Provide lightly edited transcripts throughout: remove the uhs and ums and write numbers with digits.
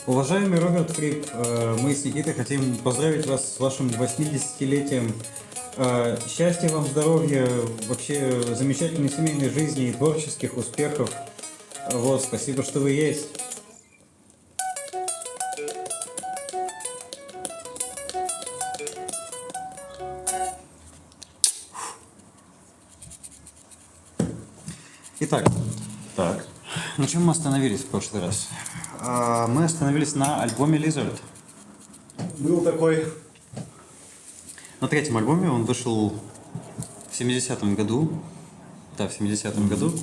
Уважаемый Роберт Фрип, мы с Никитой хотим поздравить вас с вашим 80-летием. Счастья вам, здоровья, вообще замечательной семейной жизни и творческих успехов. Вот, спасибо, что вы есть. Итак, на чем мы остановились в прошлый раз? Мы остановились на альбоме Lizard. Был такой. На третьем альбоме он вышел в 70-м году. Да, в 70-м году.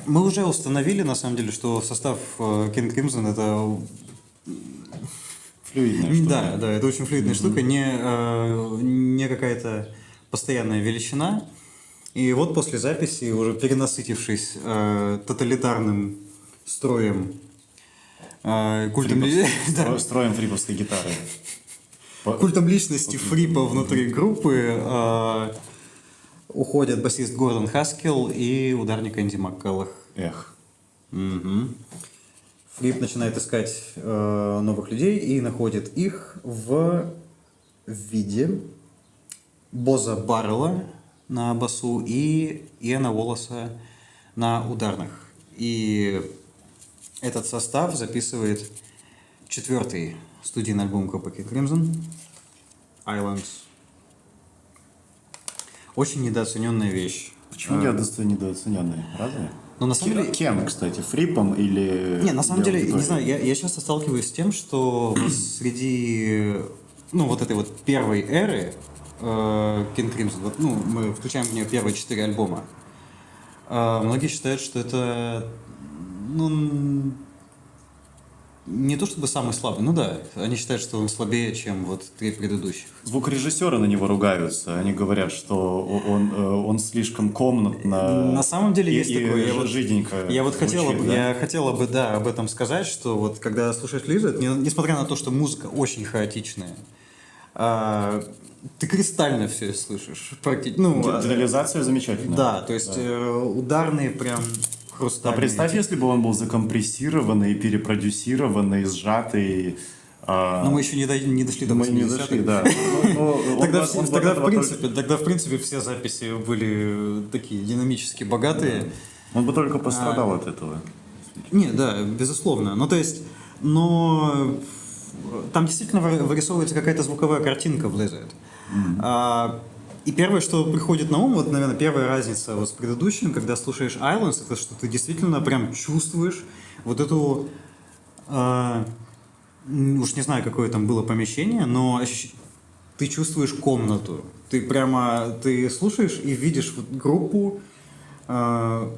Мы уже установили, на самом деле, что состав King Crimson это... Флюидная штука. Да, это очень флюидная штука, не какая-то постоянная величина. И вот после записи, уже перенасытившись тоталитарным строем, Строем фриповской гитары. культом личности Фрипа внутри группы, уходят басист Гордон Хаскел и ударник Энди Маккаллах. Эх. Угу. Фрип начинает искать новых людей и находит их в виде Боза Баррелла на басу и Иэна Уоллеса на ударных. И этот состав записывает 4-й студийный альбом группы King Crimson Islands. Очень недооцененная вещь. Почему недооцененный? Разве? Но на самом деле... Кем, кстати, Фрипом или... Не, на самом деле, не знаю, я часто сталкиваюсь с тем, что среди, вот этой вот первой эры King Crimson, мы включаем в нее первые 4 альбома, многие считают, что это, не то чтобы самый слабый, они считают, что он слабее, чем вот 3 предыдущих. Звукорежиссеры на него ругаются, они говорят, что он слишком комнатно. На самом деле есть такое. Жиденько. Я хотела бы, об этом сказать, что вот когда слушаешь Lizard, несмотря на то, что музыка очень хаотичная, ты кристально все слышишь. Детализация замечательная. Да, то есть ударные прям хрустальные. А представь, если бы он был закомпрессированный, перепродюсированный, сжатый. Но мы еще не дошли до 80-х. Мы не дошли, да. Тогда, в принципе, все записи были такие динамически богатые. Он бы только пострадал от этого. Не, да, безусловно. Там действительно вырисовывается какая-то звуковая картинка в Lizard. И первое, что приходит на ум, наверное, первая разница с предыдущим, когда слушаешь Islands, это что ты действительно прям чувствуешь вот эту, уж не знаю, какое там было помещение, но ты чувствуешь комнату. Ты слушаешь и видишь группу в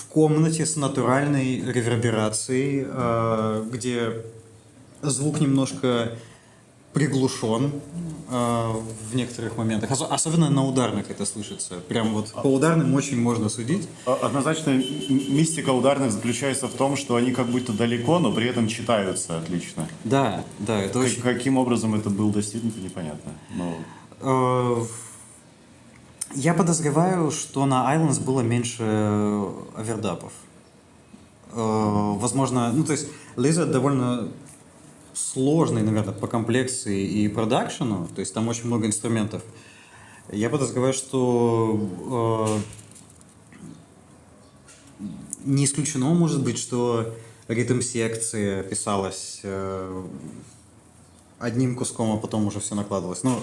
комнате с натуральной реверберацией, где звук немножко приглушен в некоторых моментах. Особенно на ударных это слышится. Прям вот по ударным очень можно судить. Однозначно мистика ударных заключается в том, что они как будто далеко, но при этом читаются отлично. Да, это очень... Каким образом это было достигнуто, непонятно. Я подозреваю, что на Islands было меньше овердапов. Возможно, то есть Lizard довольно сложный, наверное, по комплекции и продакшену, то есть там очень много инструментов. Я подозреваю, что не исключено, может быть, что ритм-секция писалась одним куском, а потом уже все накладывалось. Но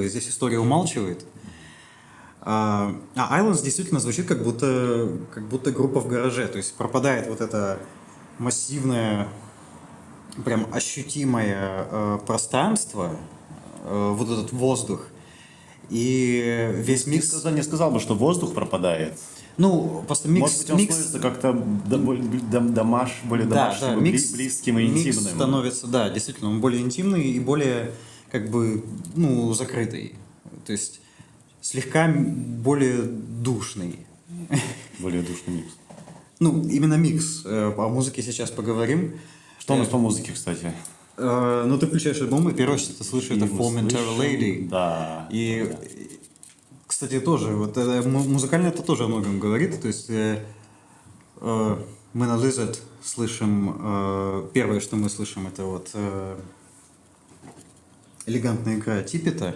здесь история умалчивает. А Islands действительно звучит как будто группа в гараже, то есть пропадает вот это массивное, прям ощутимое пространство, вот этот воздух, и весь микс... Не сказал бы, что воздух пропадает. Просто микс... Может быть, он становится как-то более домашним, близким и интимным. Микс становится, действительно, он более интимный и более, закрытый. То есть слегка более душный. Более душный микс. Именно микс. О музыке сейчас поговорим. Что у нас по музыке, кстати? Ты включаешь альбом, и первое, что ты слышишь, это Momentary Lady. Да. И, кстати, тоже, музыкально это тоже о многом говорит. То есть мы на Lizard слышим, первое, что мы слышим, это вот элегантная игра Типпета,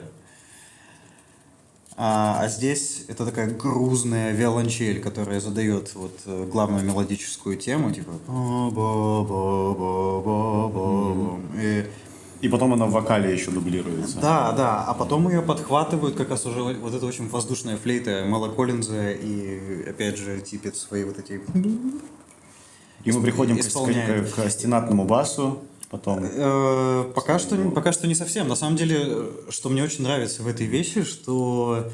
а здесь это такая грузная виолончель, которая задает вот главную мелодическую тему, типа ба-ба-ба-ба-ба-ба. И потом она в вокале еще дублируется. Да, да, а потом ее подхватывают как раз уже вот эта очень воздушная флейта Мэла Коллинза и, опять же, Типпет свои вот эти... И мы приходим исполняет. к остенатному басу, потом... Пока что не совсем. На самом деле, что мне очень нравится в этой вещи, что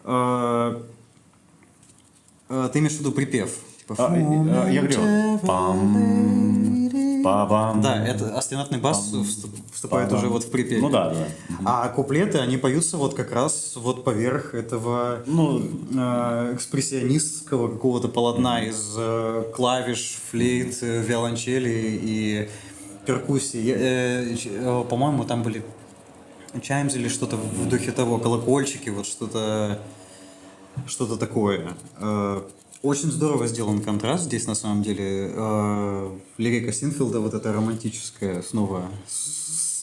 ты имеешь в виду припев. Типа, Я говорю, пам, да, это остенатный бас вступает уже вот в припеве. Ну да, да. А куплеты, они поются вот как раз вот поверх этого экспрессионистского какого-то полотна из клавиш, флейт, виолончели и перкуссии. По-моему, там были чаймс или что-то в духе того, колокольчики, вот что-то такое. Очень здорово сделан контраст здесь, на самом деле. Лирика Синфилда, вот эта романтическая, снова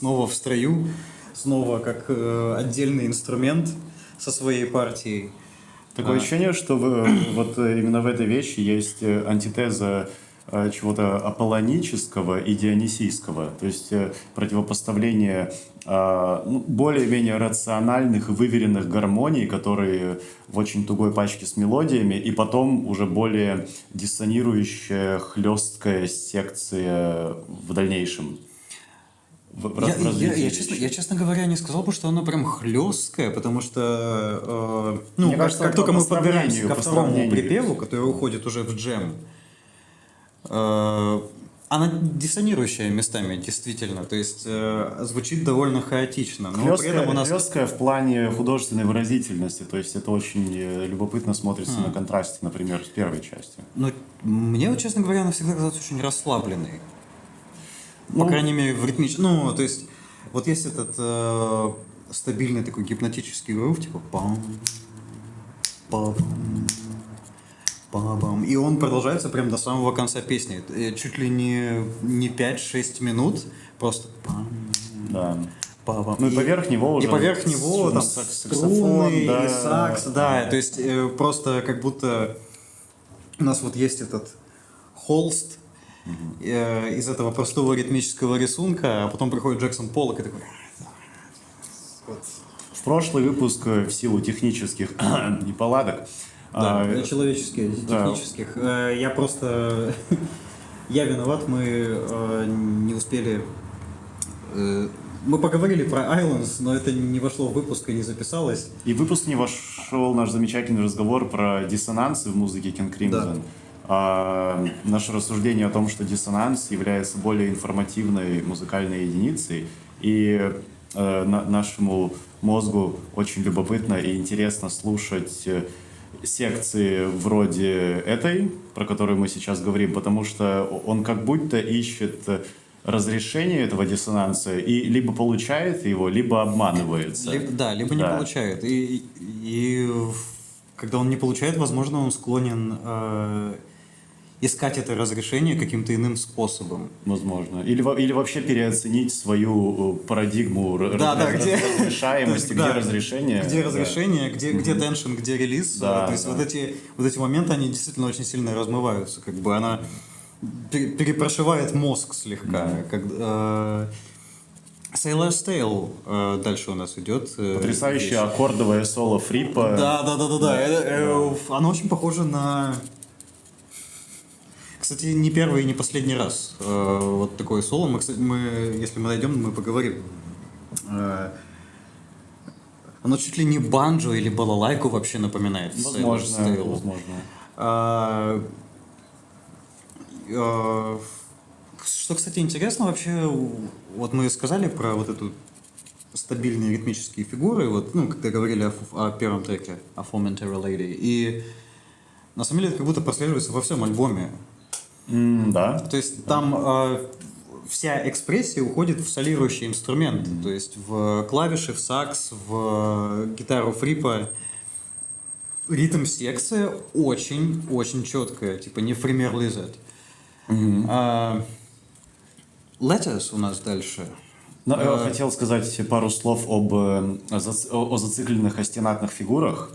в строю, снова как отдельный инструмент со своей партией. Такое ощущение, что вот именно в этой вещи есть антитеза чего-то аполлонического и дионисийского, то есть противопоставление более-менее рациональных и выверенных гармоний, которые в очень тугой пачке с мелодиями, и потом уже более диссонирующая, хлесткая секция в дальнейшем. Я, честно говоря, не сказал бы, что оно прям хлесткое, потому что Мне кажется, как только мы по подбираемся ко второму сравнению. припеву, который уходит уже в джем, она диссонирующая местами, действительно, то есть звучит довольно хаотично, но при этом у нас... Хлесткая в плане художественной выразительности, то есть это очень любопытно смотрится на контрасте, например, с первой частью. Ну, мне, вот, честно говоря, она всегда казалась очень расслабленной. По крайней мере, в ритмичном... Ну, то есть, вот есть этот стабильный такой гипнотический грув, типа пам, пам, пам, и он продолжается прям до самого конца песни. Чуть ли не 5-6 минут, просто пам, Да. пам. Ну и поверх него уже... И поверх него там саксофон, струны да. и сакс, да. То есть просто как будто у нас вот есть этот холст из этого простого ритмического рисунка, а потом приходит Джексон Поллок и такой... Вот. В прошлый выпуск в силу технических неполадок... Да, человеческих, технических. Я просто... Я виноват, мы не успели... Мы поговорили про Islands, но это не вошло в выпуск и не записалось. И в выпуск не вошел наш замечательный разговор про диссонансы в музыке King Crimson. Наше рассуждение о том, что диссонанс является более информативной музыкальной единицей, и нашему мозгу очень любопытно и интересно слушать секции вроде этой, про которую мы сейчас говорим, потому что он как будто ищет разрешение этого диссонанса и либо получает его, либо обманывается. Либо не получает. И когда он не получает, возможно, он склонен искать это разрешение каким-то иным способом. Возможно. Или вообще переоценить свою парадигму разрешаемости, где разрешение. Где разрешение, где теншн, где релиз. То есть вот эти моменты, они действительно очень сильно размываются. Как бы она перепрошивает мозг слегка. Sailor's Tale дальше у нас идет. Потрясающее аккордовое соло Фрипа. Да. Оно очень похоже на... Кстати, не первый и не последний раз вот такое соло. Если мы найдем, мы поговорим. Оно чуть ли не банджо или балалайку вообще напоминает. Возможно. Что, кстати, интересно вообще, вот мы сказали про вот эту стабильные ритмические фигуры, вот, когда говорили о первом треке, о Momentary Lady, и на самом деле это как будто прослеживается во всем альбоме. Да. То есть там вся экспрессия уходит в солирующий инструмент, то есть в клавиши, в сакс, в гитару Фрипа. Ритм-секция очень-очень четкая, типа не Premier Lizard. Letters у нас дальше. Но я хотел сказать пару слов о зацикленных остенатных фигурах.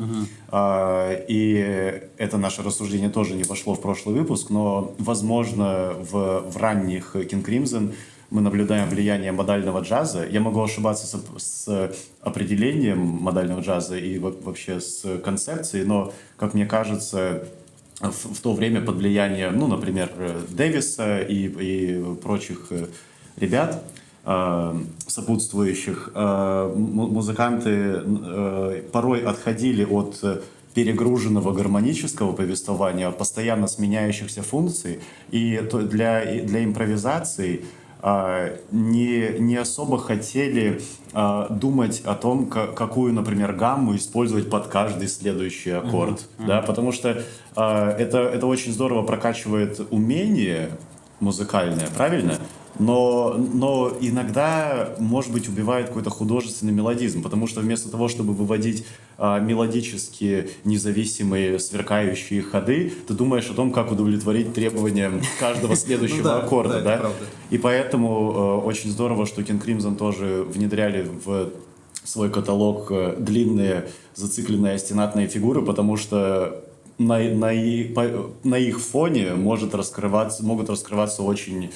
И это наше рассуждение тоже не вошло в прошлый выпуск, но, возможно, в ранних King Crimson мы наблюдаем влияние модального джаза. Я могу ошибаться с определением модального джаза и вообще с концепцией, но, как мне кажется, в то время под влиянием, ну, например, Дэвиса и прочих ребят, сопутствующих, музыканты порой отходили от перегруженного гармонического повествования, от постоянно сменяющихся функций, и для импровизации не особо хотели думать о том, какую, например, гамму использовать под каждый следующий аккорд. Да? Потому что это очень здорово прокачивает умение музыкальное, правильно? Но иногда, может быть, убивает какой-то художественный мелодизм, потому что вместо того, чтобы выводить мелодические, независимые, сверкающие ходы, ты думаешь о том, как удовлетворить требованиям каждого следующего аккорда. Да? И поэтому очень здорово, что King Crimson тоже внедряли в свой каталог длинные зацикленные остенатные фигуры, потому что на их фоне могут раскрываться очень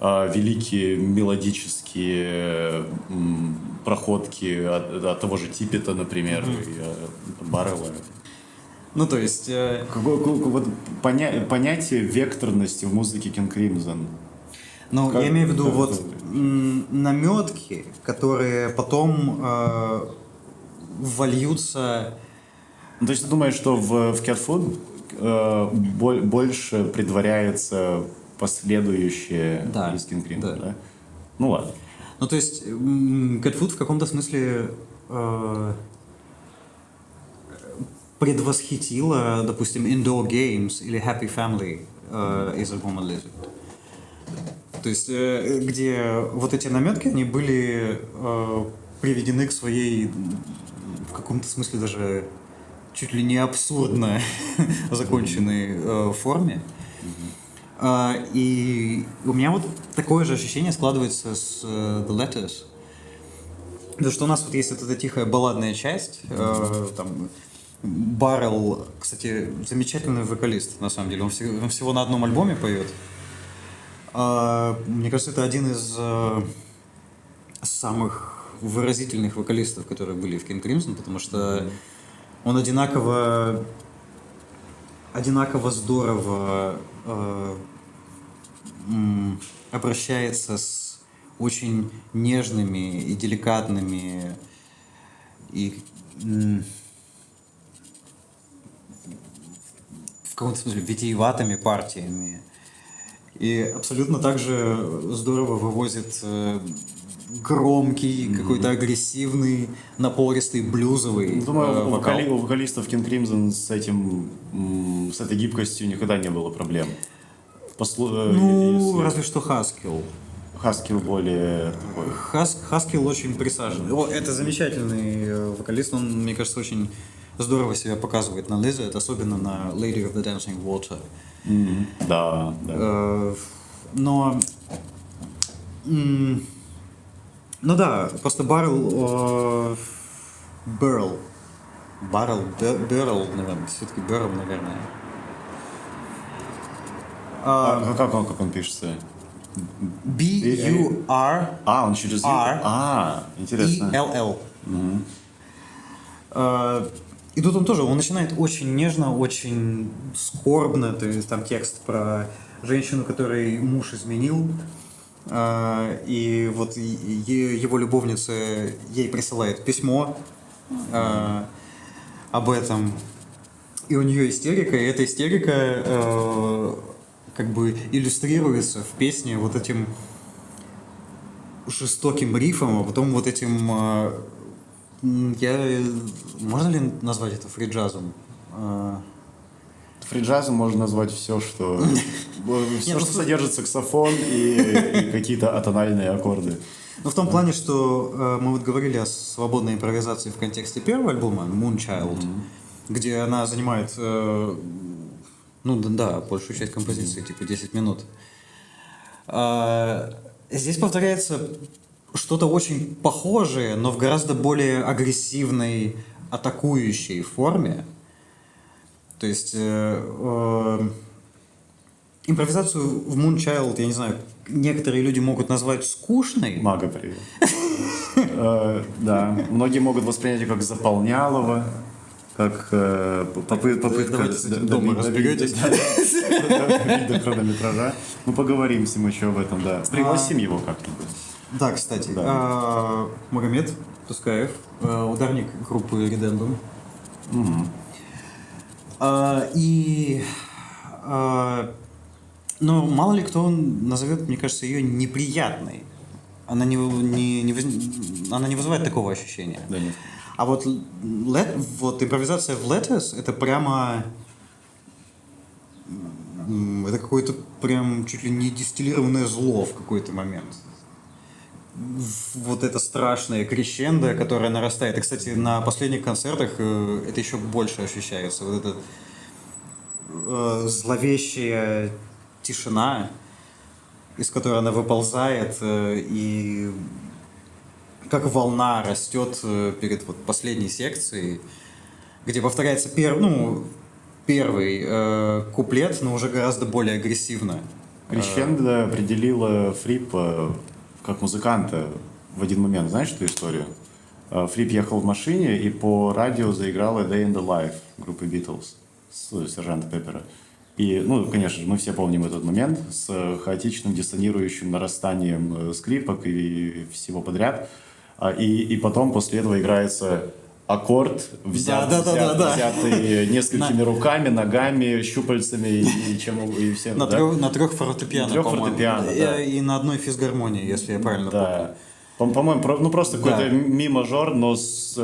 великие мелодические проходки от того же Типпета, например, и Баррелла. Ну, то есть... Вот понятие векторности в музыке King Crimson. Ну, я имею в виду вот наметки, которые потом вольются... Ну, то есть ты думаешь, что в Cat Food больше предваряется последующее из King Crimson, да? Ну ладно. Ну, то есть Cat Food в каком-то смысле предвосхитила, допустим, Indoor Games или Happy Family из альбома Lizard. То есть где вот эти наметки, они были приведены к своей, в каком-то смысле даже чуть ли не абсурдно законченной форме. И у меня вот такое же ощущение складывается с The Letters. Потому что у нас вот есть вот эта тихая балладная часть, там Баррелл, кстати, замечательный вокалист, на самом деле, он всего на одном альбоме поет. Мне кажется, это один из самых выразительных вокалистов, которые были в King Crimson, потому что он одинаково здорово обращается с очень нежными и деликатными и в каком-то смысле витиеватыми партиями. И абсолютно также здорово вывозит громкий, какой-то агрессивный, напористый, блюзовый Думаю, вокал. у вокалистов King Crimson с этой гибкостью никогда не было проблем. Разве что Хаскил. Хаскил более такой. Хаскил очень присаженный. Это замечательный вокалист, он, мне кажется, очень здорово себя показывает на Lizard, особенно на Lady of the Dancing Water. Да. Но... Ну да, просто Баррелл, наверное, все-таки Берл, наверное. Как он пишется? B-U-R. Он через интересно. E-L-L. И тут он начинает очень нежно, очень скорбно, то есть там текст про женщину, которой муж изменил, и вот его любовница ей присылает письмо об этом, и у нее истерика, и эта истерика как бы иллюстрируется в песне вот этим жестоким рифом, а потом вот этим... Можно ли назвать это фриджазом? Фриджазом можно назвать все, что содержит саксофон и какие-то атональные аккорды. Ну, в том плане, что мы вот говорили о свободной импровизации в контексте первого альбома Moonchild, где она занимает Ну да, большую часть композиции, типа 10 минут. Здесь повторяется что-то очень похожее, но в гораздо более агрессивной, атакующей форме. То есть импровизацию в Moonchild, я не знаю, некоторые люди могут назвать скучной. Мага, привет. Да, многие могут воспринять ее как заполнялово, как попытка Давайте с этим дома разберетесь. до хронометража. Мы поговорим с ним еще об этом, да. Пригласим его как-нибудь. Да, кстати, Да. Магомед Тускаев, ударник группы Redendum. Но мало ли кто назовет, мне кажется, ее неприятной. Она не вызывает такого ощущения. Да, нет. А вот импровизация в Letters — это прямо... Это какое-то прям чуть ли не дистиллированное зло в какой-то момент. Вот это страшное крещендо, которое нарастает. И, кстати, на последних концертах это еще больше ощущается. Вот эта зловещая тишина, из которой она выползает, и как волна растет перед вот последней секцией, где повторяется первый куплет, но уже гораздо более агрессивно. Крещендо определила Фриппа как музыканта в один момент. Знаешь эту историю? Фрипп ехал в машине и по радио заиграл A Day in the Life группы Beatles с Сержанта Пеппера. И, конечно же, мы все помним этот момент с хаотичным диссонирующим нарастанием скрипок и всего подряд. И потом после этого играется аккорд, взятый несколькими руками, ногами, щупальцами и всем. На трех фортепиано, да. И на одной физгармонии, если я правильно помню. По-моему, просто какой-то ми-мажор, но с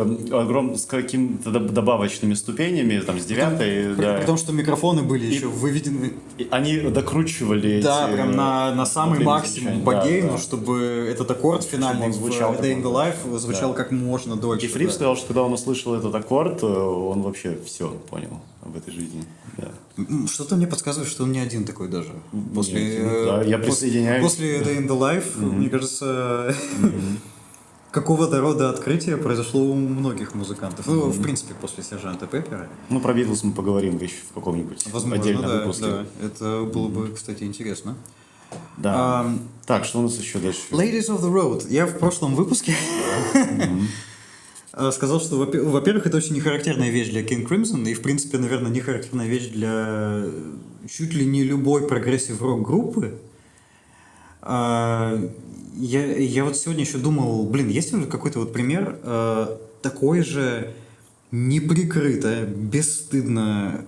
какими-то добавочными ступенями, там, с девятой. При том, что микрофоны были еще выведены. Они докручивали прям на самый максимум по гейну, чтобы этот аккорд финальный в Day in the Life звучал как можно дольше. И Фрипп сказал, что когда он услышал этот аккорд, он вообще все понял об этой жизни. Да. Что-то мне подсказывает, что он не один такой даже. Я присоединяюсь. После Day in the Life, мне кажется, какого-то рода открытие произошло у многих музыкантов. В принципе, после Сержанта Пеппера. Про Битлз мы поговорим еще в каком-нибудь отдельном выпуске. Да, это было бы, кстати, интересно. Да. Так, что у нас еще дальше? Ladies of the Road. Я в прошлом выпуске сказал, что, во-первых, это очень нехарактерная вещь для King Crimson, и, в принципе, наверное, нехарактерная вещь для чуть ли не любой прогрессив-рок-группы. Я вот сегодня еще думал, есть ли какой-то вот пример такой же неприкрыто, бесстыдно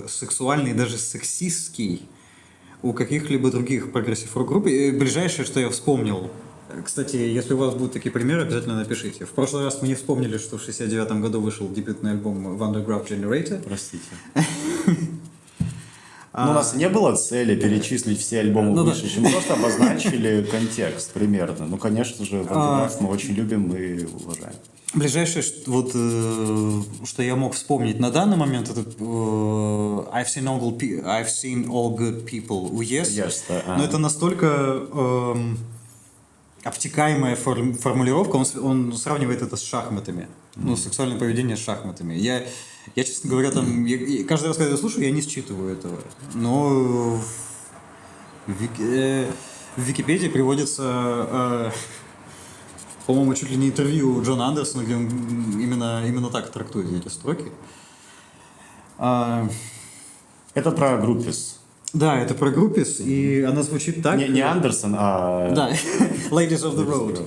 сексуальный, даже сексистский у каких-либо других прогрессив-рок-групп. Ближайшее, что я вспомнил. Кстати, если у вас будут такие примеры, обязательно напишите. В прошлый раз мы не вспомнили, что в 1969 году вышел дебютный альбом Vandergraaf Generator. Простите. У нас не было цели перечислить все альбомы вышедшие. Мы просто обозначили контекст примерно. Конечно же, Vandergraaf мы очень любим и уважаем. Ближайшее, что я мог вспомнить на данный момент, это I've seen all good people у Yes. Но это настолько обтекаемая формулировка, он сравнивает это с шахматами. Сексуальное поведение с шахматами. Я, честно говоря, каждый раз, когда я слушаю, я не считываю этого. Но в Википедии приводится, по-моему, чуть ли не интервью Джона Андерсона, где он именно так трактует эти строки. Это про Группис. Да, это про Группис, и она звучит так... Не Андерсон, а... Да, Ladies of the Road.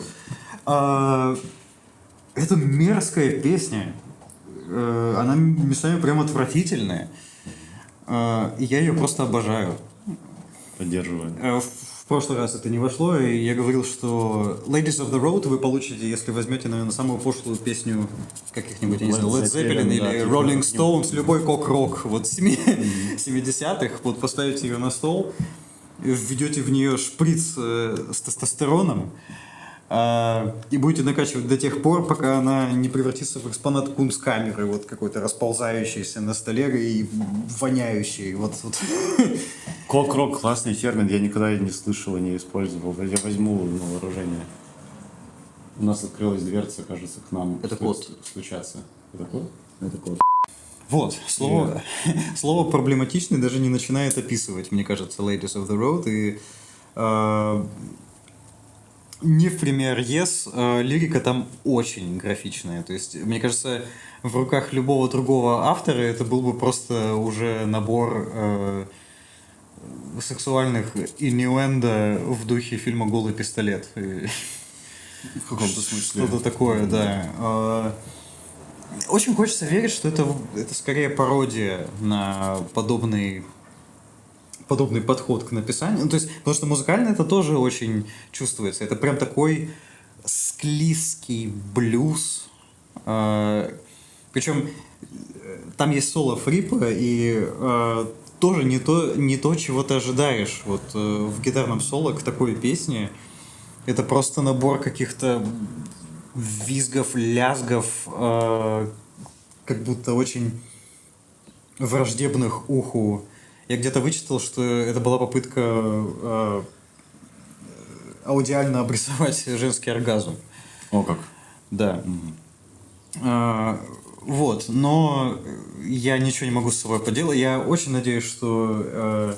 Это мерзкая песня. Она местами прям отвратительная. И я ее просто обожаю. Поддерживаю. В прошлый раз это не вошло, и я говорил, что Ladies of the Road вы получите, если возьмете, наверное, самую пошлую песню каких-нибудь, я не знаю, Led Zeppelin или Rolling Stones, любой кок-рок, 70-х, поставите ее на стол, введете в нее шприц с тестостероном, И будете накачивать до тех пор, пока она не превратится в экспонат кунсткамеры, вот какой-то расползающийся на столе и воняющий. Вот. Кок-рок — классный термин, я никогда не слышал и не использовал. Я возьму на вооружение. У нас открылась дверца, кажется, к нам. Это кот. Стучаться. Это кот? Это кот. Вот, слово проблематичный даже не начинает описывать, мне кажется, Ladies of the Road. И не в пример Yes, лирика там очень графичная. То есть, мне кажется, в руках любого другого автора это был бы просто уже набор сексуальных иннуэндо в духе фильма «Голый пистолет». В каком-то смысле. Что-то такое, да. Очень хочется верить, что это скорее пародия на подобный подход к написанию. Ну, то есть, потому что музыкально это тоже очень чувствуется. Это прям такой склизкий блюз. Причем там есть соло Фрипа, и тоже не то, чего ты ожидаешь. Вот в гитарном соло к такой песне это просто набор каких-то визгов, лязгов, как будто очень враждебных уху. Я где-то вычитал, что это была попытка аудиально обрисовать женский оргазм. О, как. Да. Вот, но я ничего не могу с собой поделать. Я очень надеюсь, что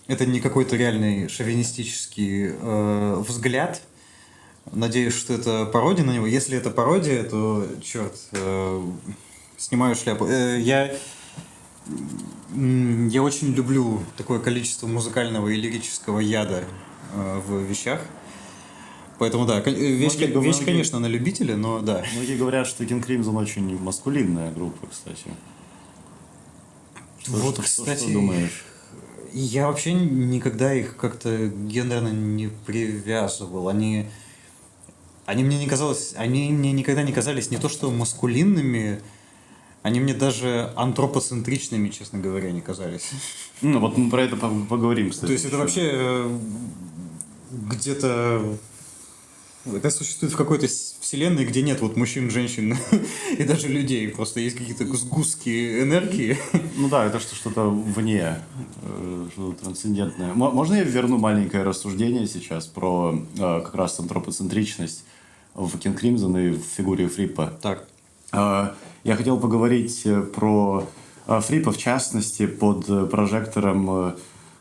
это не какой-то реальный шовинистический взгляд. Надеюсь, что это пародия на него. Если это пародия, то, черт, снимаю шляпу. Я очень люблю такое количество музыкального и лирического яда в вещах. Поэтому, да, вещь, конечно, на любителя, но да. Многие говорят, что King Crimson очень маскулинная группа, кстати. Что думаешь? Я вообще никогда их как-то гендерно не привязывал. Они мне никогда не казались не то что маскулинными, они мне даже антропоцентричными, честно говоря, не казались. Ну, вот мы про это поговорим, кстати. То есть это вообще где-то... Это существует в какой-то вселенной, где нет вот мужчин, женщин и даже людей. Просто есть какие-то сгустки энергии. Ну да, это что-то вне, что-то трансцендентное. Можно я верну маленькое рассуждение сейчас про как раз антропоцентричность в King Crimson и в фигуре Фриппа? Так. Я хотел поговорить про Фриппа, в частности, под прожектором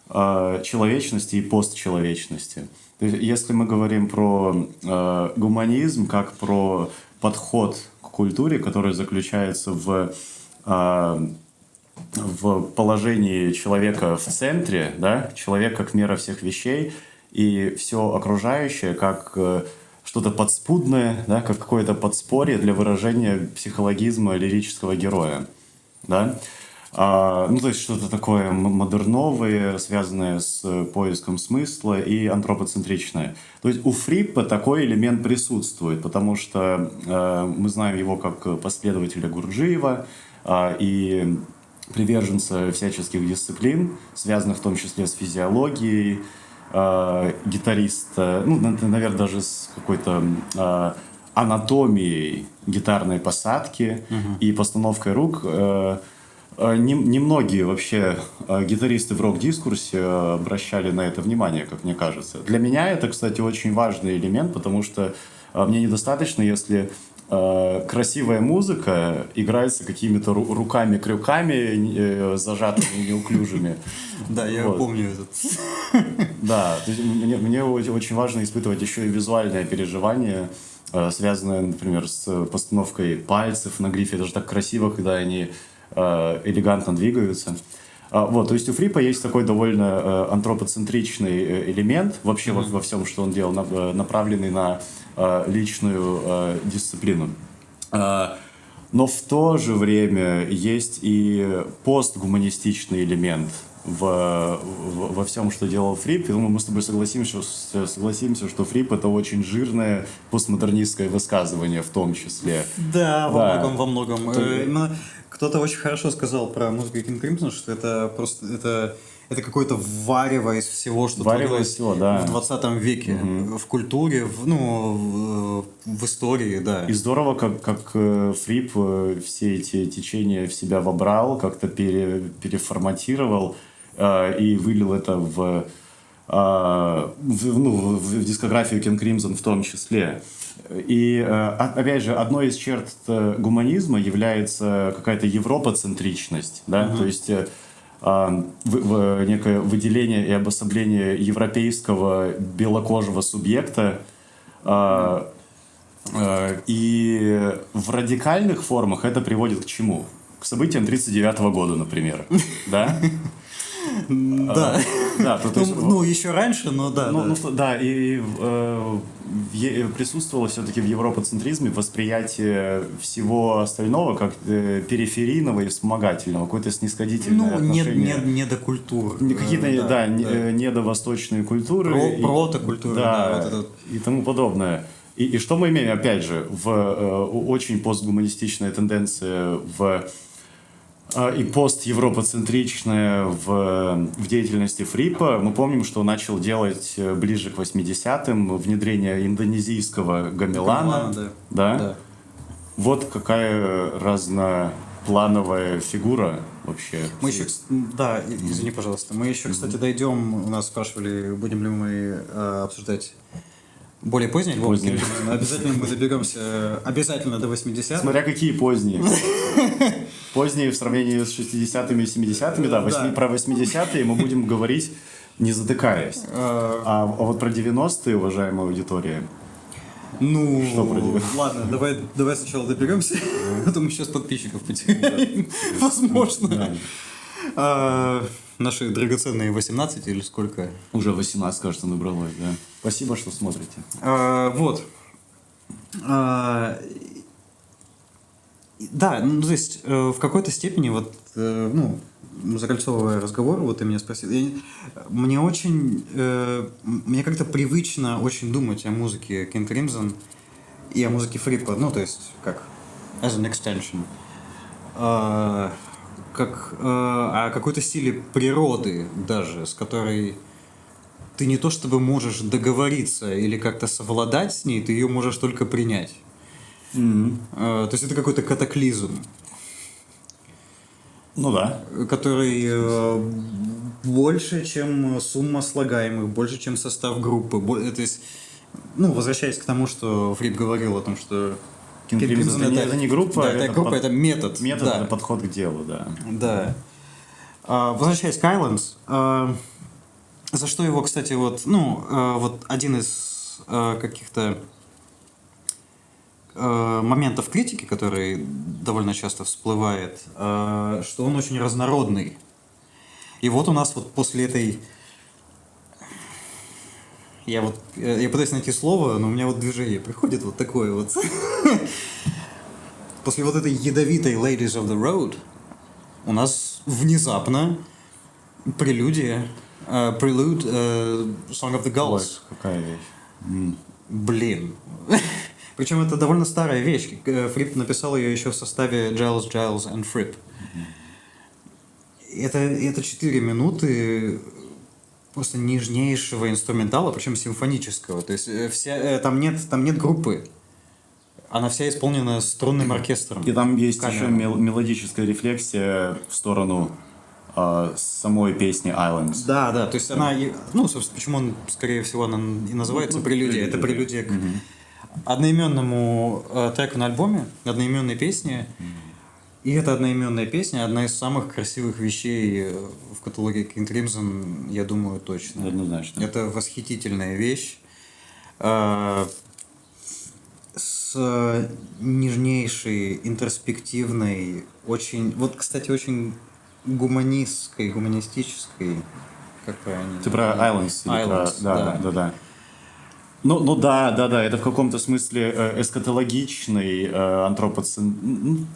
человечности и постчеловечности. То есть, если мы говорим про гуманизм как про подход к культуре, который заключается в положении человека в центре, да, человек как мера всех вещей, и все окружающее как что-то подспудное, да, как какое-то подспорье для выражения психологизма лирического героя. Да? Ну, то есть что-то такое модерновое, связанное с поиском смысла и антропоцентричное. То есть у Фриппа такой элемент присутствует, потому что мы знаем его как последователя Гурджиева и приверженца всяческих дисциплин, связанных в том числе с физиологией, гитариста, ну, наверное, даже с какой-то анатомией гитарной посадки и постановкой рук. Немногие вообще гитаристы в рок-дискурсе обращали на это внимание, как мне кажется. Для меня это, кстати, очень важный элемент, потому что мне недостаточно, если красивая музыка играется какими-то руками-крюками, зажатыми, неуклюжими. Да, я помню этот. Да, то есть мне очень важно испытывать еще и визуальное переживание, связанное, например, с постановкой пальцев на грифе. Это же так красиво, когда они элегантно двигаются. Вот, то есть у Фриппа есть такой довольно антропоцентричный элемент вообще во всем, что он делал, направленный на личную дисциплину. Но в то же время есть и постгуманистичный элемент во всем, что делал Фрипп. Я думаю, мы с тобой согласимся, что Фрипп — это очень жирное постмодернистское высказывание в том числе. Да, во многом. Кто-то очень хорошо сказал про музыку King Crimson, что это просто это это какое-то варево из всего, что Варево творилось из всего, да. в 20 веке, в культуре, в истории, да. И здорово, как Фрип все эти течения в себя вобрал, как-то переформатировал и вылил это в дискографию King Crimson в том числе. И, опять же, одной из черт гуманизма является какая-то европоцентричность, да, то есть некое выделение и обособление европейского белокожего субъекта, и в радикальных формах это приводит к чему? К событиям 1939 года, например, да? Да. Да, то есть, еще раньше, но да. Да, и присутствовало все-таки в европоцентризме восприятие всего остального как периферийного и вспомогательного, какое-то снисходительное отношение. Недокультур. Какие-то, да, недовосточные культуры. Протокультуры, да, и тому подобное. И что мы имеем, опять же, в очень постгуманистичная тенденция и постевропоцентричная в деятельности Фрипа. Мы помним, что он начал делать ближе к 80-м внедрение индонезийского гамелана. Да? Вот какая разноплановая фигура вообще. Мы еще, да, извини, пожалуйста, мы еще, кстати, дойдем, у нас спрашивали, будем ли мы обсуждать более поздний альбом. Обязательно мы доберемся обязательно до 80-х. Смотря какие поздние. Поздние в сравнении с 60-ми и 70-ми, да. Про 80-е мы будем говорить, не затыкаясь. А вот про 90-е, уважаемая аудитория. Ну, что про 90-е? Ладно, давай сначала доберемся, а то мы сейчас подписчиков потеряем. Возможно. Наши драгоценные 18 или сколько? Уже 18, кажется, набралось, да. Спасибо, что смотрите. Вот. Да, ну, то есть, в какой-то степени, вот, закольцовывая разговор, вот ты меня спросил, мне как-то привычно очень думать о музыке King Crimson и о музыке Фрипа, ну, то есть, как, as an extension. Как о какой-то силе природы даже, с которой ты не то чтобы можешь договориться или как-то совладать с ней, ты ее можешь только принять. То есть это какой-то катаклизм. Ну да. Который больше, чем сумма слагаемых, больше, чем состав группы. То есть, возвращаясь к тому, что Фрип говорил о том, что King Crimson это не группа, да, это группа, это метод. Метод, да. это подход к делу, да. Да. Возвращаясь к Islands, за что его, кстати, вот один из каких-то моментов критики, который довольно часто всплывает, что он очень разнородный. И вот у нас вот после этой... Я пытаюсь найти слово, но у меня вот движение приходит вот такое вот. После вот этой ядовитой Ladies of the Road у нас внезапно прелюдия, Prelude, Song of the Gulls. Какая вещь. Блин. Причем это довольно старая вещь. Фрип написал ее еще в составе Giles and Fripp. Это 4 минуты просто нежнейшего инструментала, причем симфонического. То есть там нет группы. Она вся исполнена струнным оркестром. И там есть еще мелодическая рефлексия в сторону самой песни Islands. Да, то есть она, собственно, почему он, скорее всего, она и называется прелюдия. Это прелюдия к одноименному треку на альбоме, одноименной песне. И эта одноименная песня одна из самых красивых вещей в каталоге King Crimson, я думаю, точно. Однозначно. Это восхитительная вещь. С нежнейшей, интроспективной, очень, кстати, очень гуманистической, как правильно? Ты про Islands? Islands, да. Ну да, это в каком-то смысле эскатологичный антропоцентризм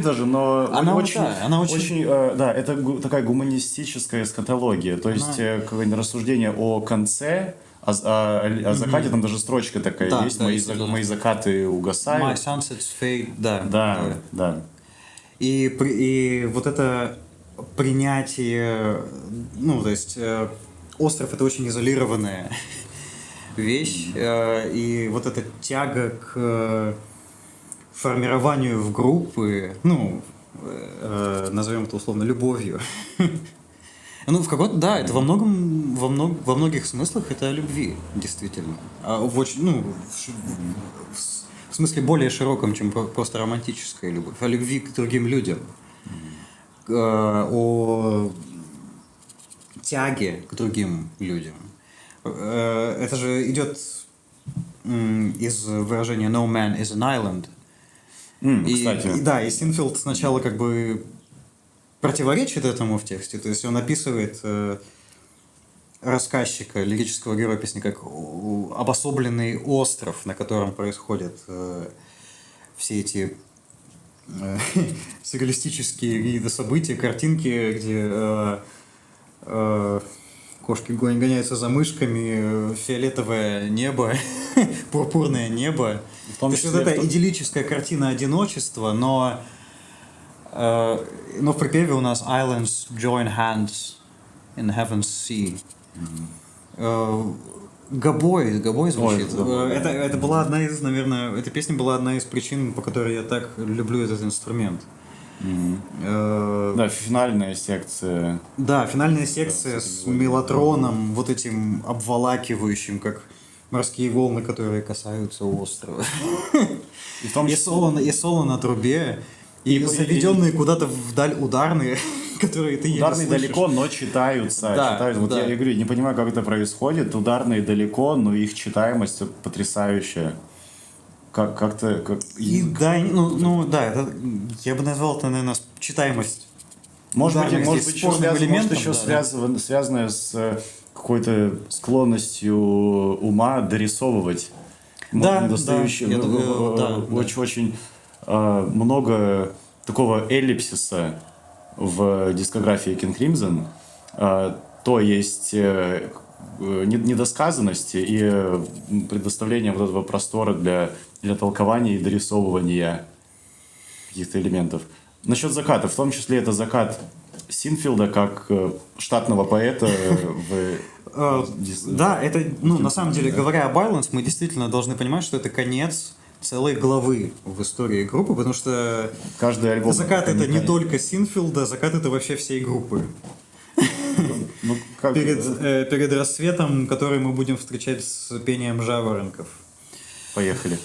даже, но она очень, это такая гуманистическая эскатология, то есть какое-нибудь рассуждение о конце, о закате, там даже строчка такая есть, мои закаты угасают. My sunsets fade, да. Да. И вот это принятие, ну, то есть остров — это очень изолированная вещь, и вот эта тяга к формированию в группы, ну, назовем это условно любовью. Ну, в каком-то, да, это во многих смыслах это о любви, действительно. В смысле более широком, чем просто романтическая любовь, о любви к другим людям, о тяге к другим людям. Это же идет из выражения «No man is an island». Кстати. И Синфилд сначала как бы противоречит этому в тексте, то есть он описывает рассказчика, лирического героя песни, как обособленный остров, на котором происходят все эти сюрреалистические какие-то события, картинки, где кошки гоняются за мышками, фиолетовое небо, пурпурное небо. То есть вот эта идиллическая картина одиночества, но в припеве у нас «Islands join hands in heaven's sea». Гобой звучит. Это была одна из, наверное, эта песня была одна из причин, по которой я так люблю этот инструмент. Да, финальная секция. Да, финальная секция с мелатроном, вот этим обволакивающим, как морские волны, которые касаются острова. И соло на трубе, и заведенные куда-то вдаль ударные, которые ты еле ударные слышишь. далеко, но читаются. Вот я говорю, не понимаю, как это происходит. Ударные далеко, но их читаемость потрясающая. Это, я бы назвал это, наверное, читаемость. Может быть, еще связанное с какой-то склонностью ума дорисовывать. Очень много такого эллипсиса в дискографии King Crimson. То есть недосказанности и предоставление вот этого простора для толкования и дорисовывания каких-то элементов. Насчет заката, в том числе это закат Синфилда как штатного поэта Да, это, на самом деле, говоря о Байланс, мы действительно должны понимать, что это конец целой главы в истории группы, потому что каждый альбом закат — это не только Синфилда, закат — это вообще всей группы. Перед рассветом, который мы будем встречать с пением жаворонков. Поехали.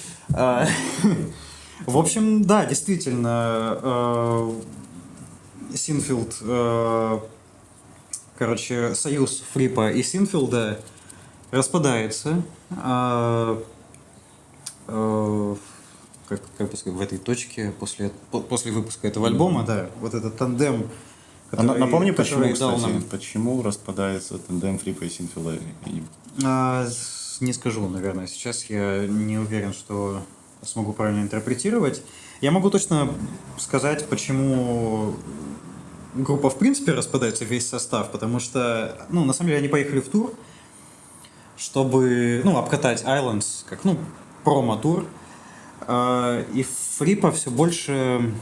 В общем, да, действительно, Синфилд, союз Фрипа и Синфилда распадается, как бы сказать, в этой точке после выпуска этого альбома, да, вот этот тандем. Напомни, почему распадается тандем Фрипа и Синфилда? Не скажу, наверное, сейчас я не уверен, что смогу правильно интерпретировать. Я могу точно сказать, почему группа в принципе распадается, весь состав, потому что, на самом деле они поехали в тур, чтобы, обкатать Islands, как, промо-тур, и Фрипа все больше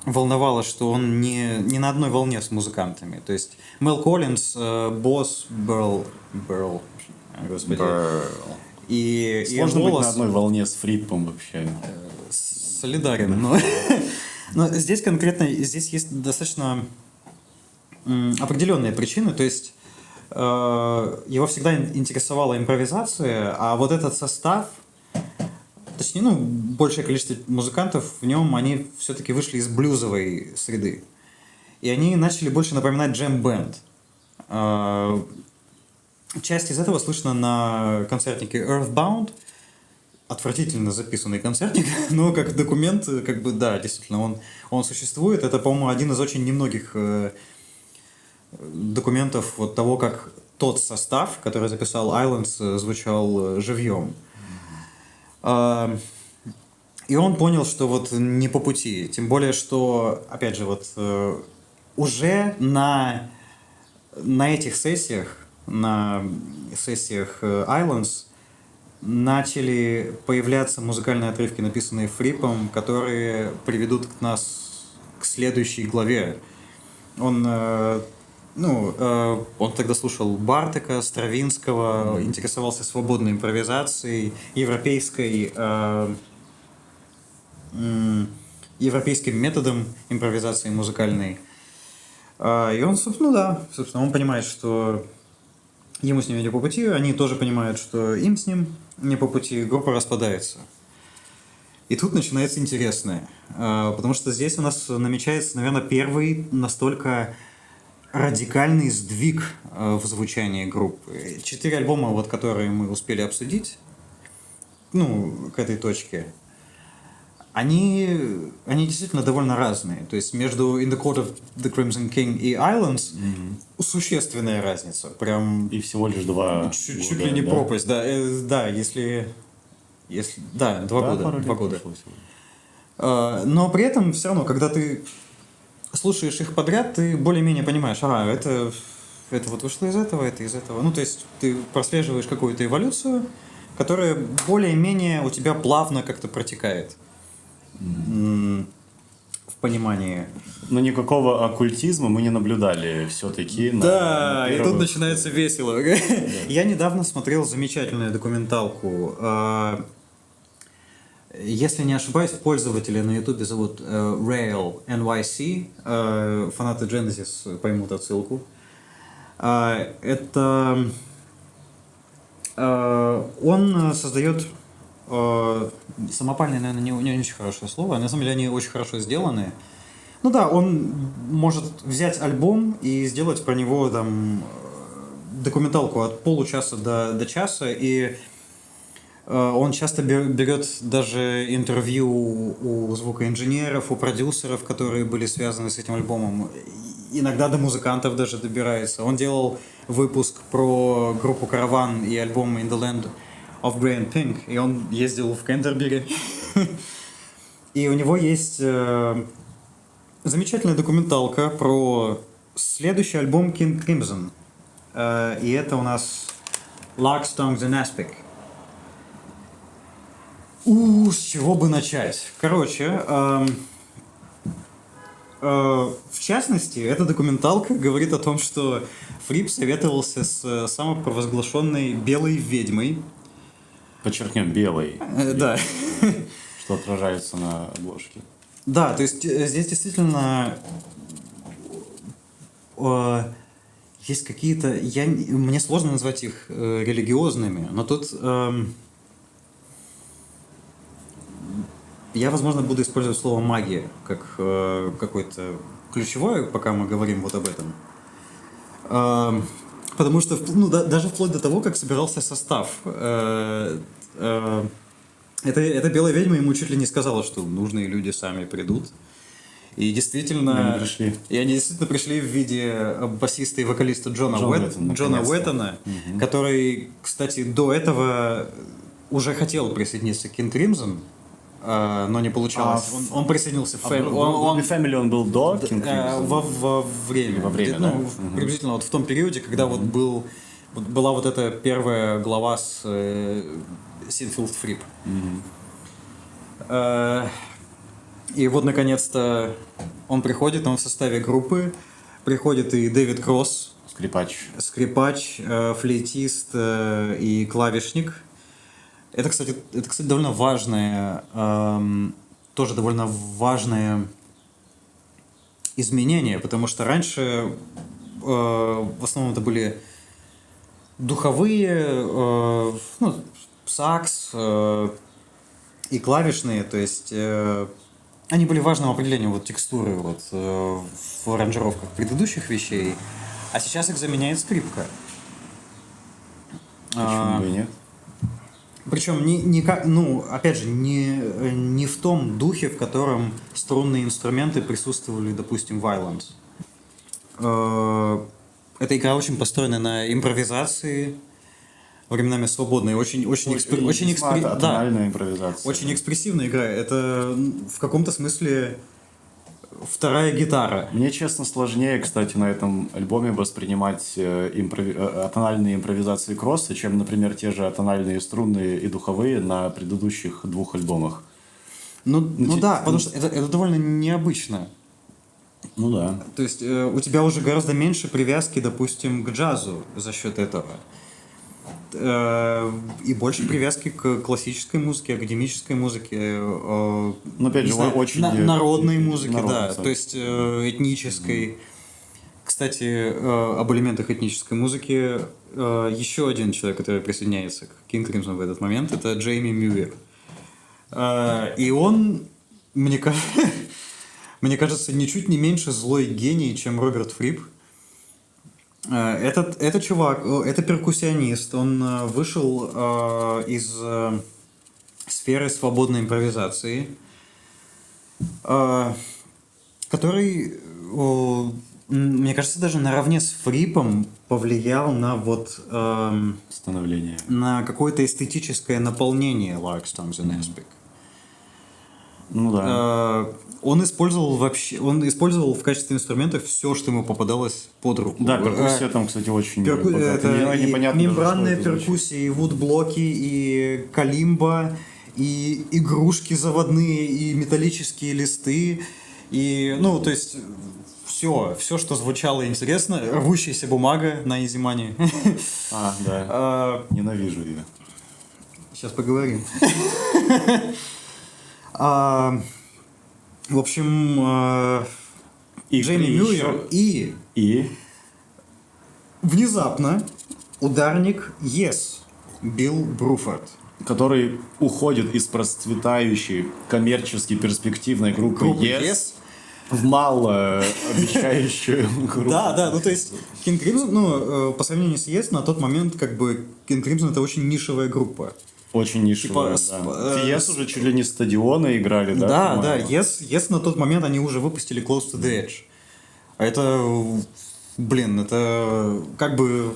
волновало, что он не на одной волне с музыкантами. То есть Мел Коллинз, босс Берл, господи. И сложно быть на одной волне с Фрипом вообще. Солидарен. Но здесь конкретно, есть достаточно определенные причины. То есть его всегда интересовала импровизация, а вот этот состав, точнее, большее количество музыкантов в нем, они все-таки вышли из блюзовой среды. И они начали больше напоминать джем-бенд. Часть из этого слышно на концертнике Earthbound. Отвратительно записанный концертник, но как документ, да, действительно, он существует. Это, по-моему, один из очень немногих документов вот того, как тот состав, который записал Islands, звучал живьем. И он понял, что вот не по пути. Тем более, что, опять же, вот уже на этих сессиях, на сессиях Islands, начали появляться музыкальные отрывки, написанные Фрипом, которые приведут нас к следующей главе Он, он тогда слушал Бартека, Стравинского, интересовался свободной импровизацией, европейским методом импровизации музыкальной. И он, собственно, он понимает, что ему с ними не по пути, они тоже понимают, что им с ним не по пути, группа распадается. И тут начинается интересное, потому что здесь у нас намечается, наверное, первый настолько радикальный сдвиг в звучании группы. 4 альбома, вот, которые мы успели обсудить, к этой точке, они действительно довольно разные. То есть между In the Court of the Crimson King и Islands существенная разница. Прям и всего лишь 2 чуть ли не пропасть. Да, да, 2 года. 2 года. Но при этом все равно, когда ты слушаешь их подряд, ты более-менее понимаешь, это вот вышло из этого, это из этого. То есть ты прослеживаешь какую-то эволюцию, которая более-менее у тебя плавно как-то протекает в понимании. Но никакого оккультизма мы не наблюдали все-таки. Да, и тут начинается весело. Я недавно смотрел замечательную документалку. Если не ошибаюсь, пользователя на Ютубе зовут Rail NYC. Фанаты Genesis поймут отсылку. Это... Он создает... Самопальные, наверное, не очень хорошее слово. На самом деле они очень хорошо сделаны. Он может взять альбом и сделать про него там документалку от получаса до часа, и он часто берет даже интервью у звукоинженеров, у продюсеров, которые были связаны с этим альбомом. Иногда до музыкантов даже добирается. Он делал выпуск про группу «Караван» и альбом «In the Land of Grey and Pink», и он ездил в Кентербери. И у него есть замечательная документалка про следующий альбом King Crimson. И это у нас Lark, Tongues and Aspic. С чего бы начать? Короче, в частности, эта документалка говорит о том, что Фрип советовался с самопровозглашенной белой ведьмой. Подчеркнем, белой. Да. Что отражается на обложке. Да, то есть здесь действительно есть какие-то... Мне сложно назвать их религиозными, но тут... Я, возможно, буду использовать слово «магия» как какое-то ключевое, пока мы говорим вот об этом. Потому что, даже вплоть до того, как собирался состав, эта белая ведьма ему чуть ли не сказала, что нужные люди сами придут. И действительно... И они действительно пришли в виде басиста и вокалиста Джона Уэттона, который, кстати, до этого уже хотел присоединиться к King Crimson, но не получалось. Он присоединился в Family он был до King Crimson? Во время, да? Приблизительно вот в том периоде, когда вот была вот эта первая глава с Синфилд Фрип. И вот, наконец-то, он приходит, он в составе группы. Приходит и Дэвид Кросс. Скрипач, флейтист и клавишник. Это, кстати, довольно важное, тоже довольно важное изменение, потому что раньше в основном это были духовые, сакс и клавишные, то есть они были важным определением текстуры в аранжировках предыдущих вещей, а сейчас их заменяет скрипка. Почему бы и нет? Причем опять же, не в том духе, в котором струнные инструменты присутствовали, допустим, в Islands. Эта игра очень построена на импровизации, временами свободной, очень экспрессивная игра. Это в каком-то смысле вторая гитара. Мне, честно, сложнее, кстати, на этом альбоме воспринимать атональные импровизации Кросса, чем, например, те же атональные струнные и духовые на предыдущих 2 альбомах. Да, потому что это довольно необычно. Ну да. То есть у тебя уже гораздо меньше привязки, допустим, к джазу за счет этого. И больше привязки к классической музыке, академической музыке, Но опять не же, знаю, очень... народной музыке, народной, да, да. то есть этнической. Кстати, об элементах этнической музыки еще один человек, который присоединяется к King Crimson в этот момент, это Джейми Мюир. И он, мне кажется, ничуть не меньше злой гений, чем Роберт Фрип. Этот чувак, это перкуссионист, он вышел из сферы свободной импровизации, который, мне кажется, даже наравне с Фрипом повлиял на Становление. на какое-то эстетическое наполнение Lark Songs and Aspic. Ну да. Он использовал в качестве инструментов все, что ему попадалось под руку. Да, перкуссия там, кстати, очень богатая. Это и Непонятно даже, мембранная что это звучит. перкуссия, и вудблоки, и калимба, и игрушки заводные, и металлические листы, и, ну, то есть, все, что звучало интересно, рвущаяся бумага на Изимане. Да. Ненавижу ее. Сейчас поговорим. В общем, Джейми Мюир и внезапно ударник Yes Билл Бруфорд. Который уходит из процветающей коммерчески перспективной группы Yes в мало обещающую группу. Да, ну то есть King Crimson, по сравнению с Yes, на тот момент как бы King Crimson это очень нишевая группа. Очень нишевая, да. Yes уже чуть ли не стадионы играли, да? Да, Yes на тот момент они уже выпустили Close to the Edge. А это, блин, это как бы...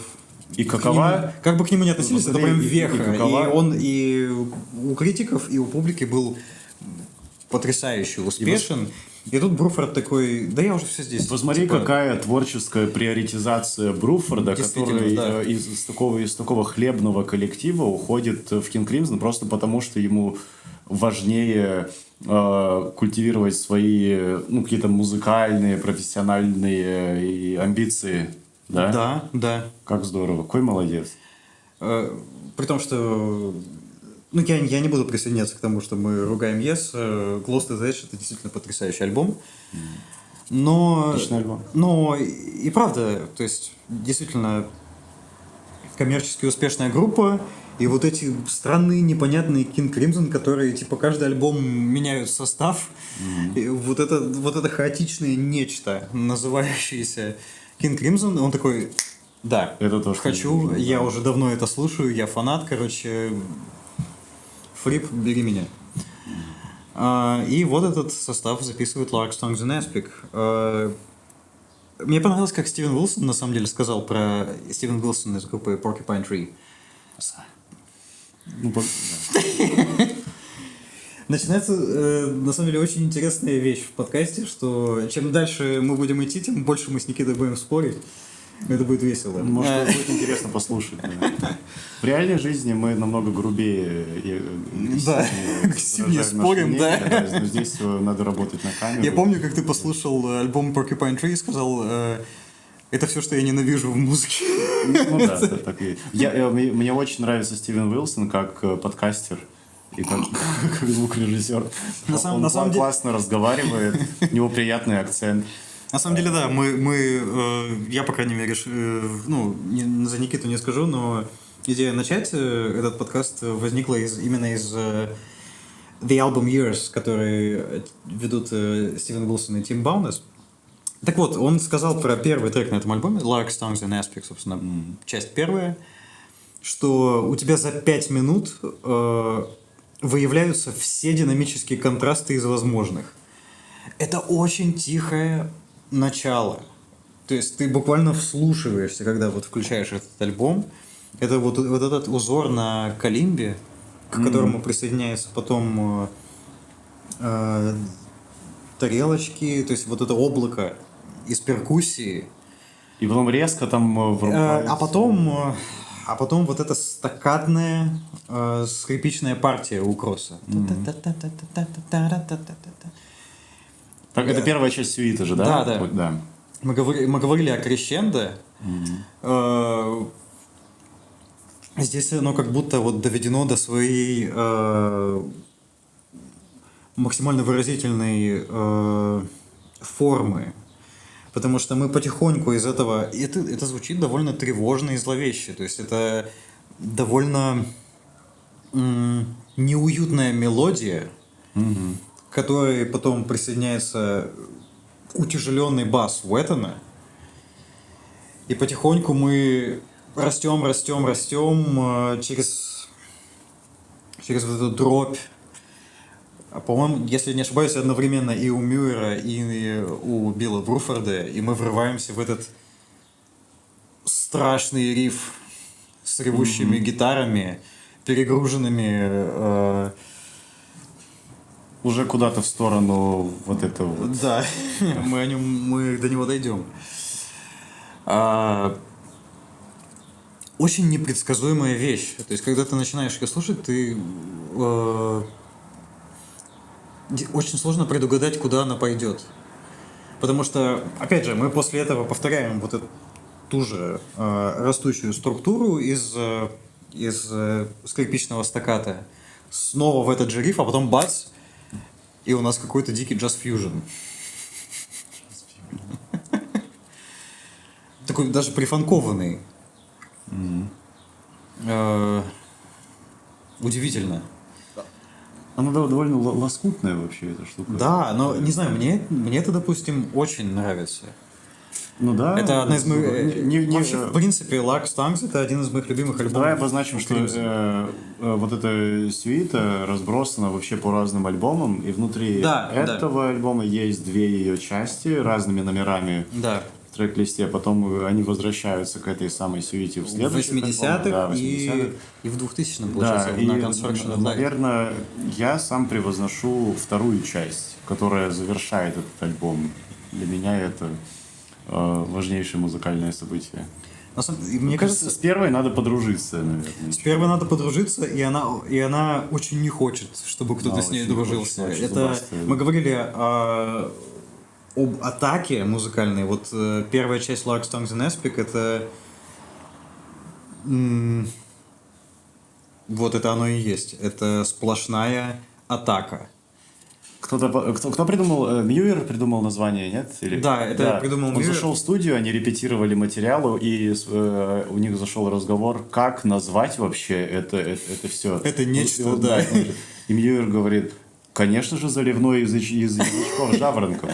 И какова... Как бы к нему не относились, это прям веха. И он и у критиков, и у публики был потрясающе успешен. И тут Бруфорд такой, да я уже все здесь. Посмотри, какая творческая приоритизация Бруфорда, который из такого хлебного коллектива уходит в King Crimson просто потому, что ему важнее культивировать свои какие-то музыкальные, профессиональные амбиции. Да? Да. Как здорово. Какой молодец. При том, что... я не буду присоединяться к тому, что мы ругаем Yes. Close to the Edge — это действительно потрясающий альбом. Но... Отличный альбом. Но и правда, то есть, действительно, коммерчески успешная группа, и вот эти странные, непонятные King Crimson, которые, типа, каждый альбом меняют состав. И вот это хаотичное нечто, называющееся King Crimson, он такой... Да, это то, что хочу, я уже давно это слушаю, я фанат, короче, Фрип, бери меня. И вот этот состав записывает Lark Songs and Aspic. Мне понравилось, как Стивен Уилсон на самом деле сказал про Стивен Уилсон из группы Porcupine Tree. Начинается, на самом деле, очень интересная вещь в подкасте, что чем дальше мы будем идти, тем больше мы с Никитой будем спорить. Это будет весело. Может, будет интересно послушать. Да. В реальной жизни мы намного грубее и агрессивнее спорим, мнение, да. Но здесь надо работать на камеру. Я помню, как ты послушал альбом Porcupine Tree и сказал, это все, что я ненавижу в музыке. Ну да, это так и есть. Мне очень нравится Стивен Уилсон как подкастер и как звукорежиссер. Он классно разговаривает, у него приятный акцент. На самом деле, да, я, по крайней мере, за Никиту не скажу, но идея начать этот подкаст возникла именно из The Album Years, которые ведут Стивен Уилсон и Тим Баунес. Так вот, он сказал про первый трек на этом альбоме, Lark Songs and Aspic, собственно, часть первая, что у тебя за 5 минут выявляются все динамические контрасты из возможных. Это очень тихое начало. То есть ты буквально вслушиваешься, когда вот включаешь этот альбом. Это вот этот узор на калимбе, к которому присоединяется потом тарелочки, то есть вот это облако из перкуссии. И потом резко там врубается. А потом вот эта стаккатная скрипичная партия у Кросса. Это первая часть сюиты же, да? Да, да. Вот, да. Мы говорили о крещендо. Здесь оно как будто вот доведено до своей максимально выразительной формы. Потому что мы потихоньку из этого... Это звучит довольно тревожно и зловеще. То есть это довольно неуютная мелодия, к которой потом присоединяется утяжеленный бас Уэттона. И потихоньку мы растем через вот эту дробь. По-моему, если не ошибаюсь, одновременно и у Мюэра, и у Билла Бруфорда, и мы врываемся в этот страшный риф с ревущими гитарами, перегруженными... Уже куда-то в сторону вот этого вот. Да, мы до него дойдем. Очень непредсказуемая вещь. То есть, когда ты начинаешь ее слушать, ты очень сложно предугадать, куда она пойдет. Потому что, опять же, мы после этого повторяем вот эту ту же растущую структуру из скрипичного стакката. Снова в этот же риф, а потом бац, и у нас какой-то дикий джаз-фьюжн. Такой даже прифанкованный. Удивительно. Она довольно лоскутная вообще, эта штука. Да, но не знаю, мне это, допустим, очень нравится. Ну да. Это одна из моих... Вообще, в в принципе, Lux Tongues — это один из моих любимых альбомов. Давай обозначим, что вот эта сюита разбросана вообще по разным альбомам, и внутри этого альбома есть две ее части разными номерами в трек-листе, потом они возвращаются к этой самой сюите в следующих альбомах. В 80-х и в 2000-м, получается, да, на Construction of Life. Наверное, я сам превозношу вторую часть, которая завершает этот альбом. Для меня это важнейшее музыкальное событие. Мне кажется, с первой надо подружиться, наверное. С первой надо подружиться, и она очень не хочет, чтобы кто-то с ней дружился. Мы говорили об атаке музыкальной. Вот первая часть Lux Tongues and Aspic — это вот это оно и есть. Это сплошная атака. Кто придумал? Мьюер придумал название, нет? Да, это придумал Мьюер. Он зашел в студию, они репетировали материал, и у них зашел разговор, как назвать вообще это все. Это нечто, да. И Мьюер говорит, конечно же, заливной язычков жаворонков.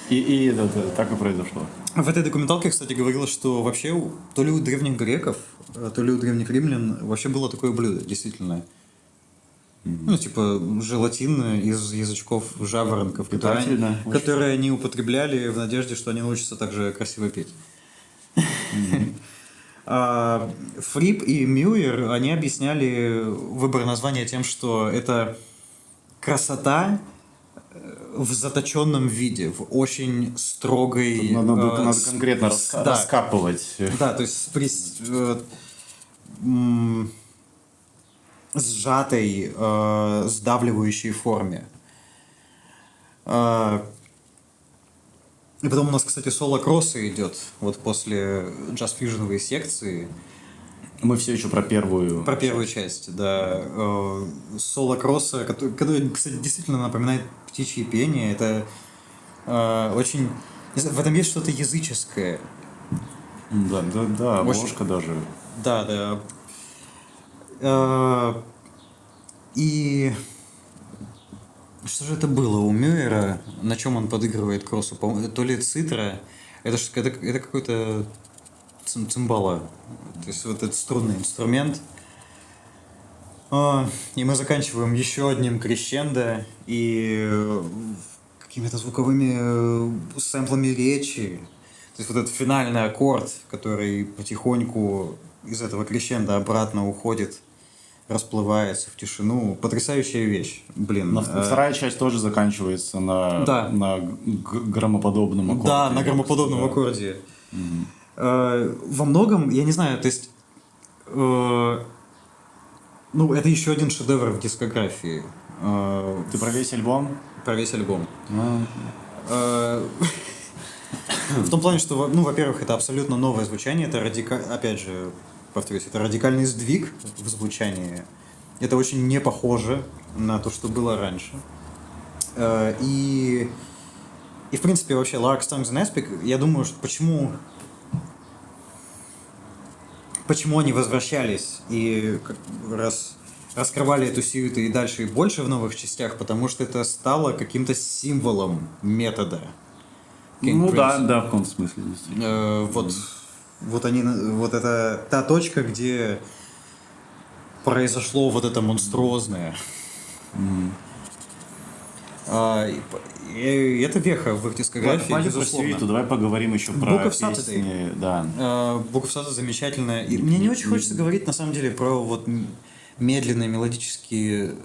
И это так и произошло. В этой документалке, кстати, говорилось, что вообще то ли у древних греков, то ли у древних римлян вообще было такое блюдо, действительно. Ну, типа желатин из язычков жаворонков, которые они употребляли в надежде, что они научатся так же красиво петь. Фрип и Мюэр, они объясняли выбор названия тем, что это красота в заточенном виде, в очень строгой... Надо конкретно раскапывать. Да, то есть сжатой, сдавливающей форме. И потом у нас, кстати, соло-кросса идет вот после джаз-фьюжновой секции. Мы все еще про первую. Про первую часть, да. Соло-кросса, который, кстати, действительно напоминает птичье пение. Это очень... В этом есть что-то языческое. Да, обложка даже. Да. И что же это было у Мюэра? На чем он подыгрывает кроссу? То ли цитра. Это какой-то цимбала. То есть вот этот струнный инструмент. И мы заканчиваем еще одним крещендо и какими-то звуковыми сэмплами речи. То есть вот этот финальный аккорд, который потихоньку из этого крещендо обратно уходит, расплывается в тишину. Потрясающая вещь. Блин. Вторая часть тоже заканчивается на громоподобном аккорде. Да, на громоподобном аккорде. Во многом, я не знаю, то есть... это еще один шедевр в дискографии. Ты про весь альбом? Про весь альбом. В том плане, что, ну, во-первых, это абсолютно новое звучание, это опять же, повторюсь, это радикальный сдвиг в звучании. Это очень не похоже на то, что было раньше. И в принципе, вообще, Lark, Tongues and Aspic, я думаю, что почему они возвращались и раскрывали эту сюиту и дальше и больше в новых частях, потому что это стало каким-то символом метода. Ну King да, Crimson. да, в каком смысле, действительно. Вот это та точка, где произошло вот это монструозное. И это веха в их дискографии, Хватит про безусловно. сюиту, давай поговорим еще про Book of песни. Да. Book of Saturday замечательная. И мне не очень хочется говорить, на самом деле, про вот медленные мелодические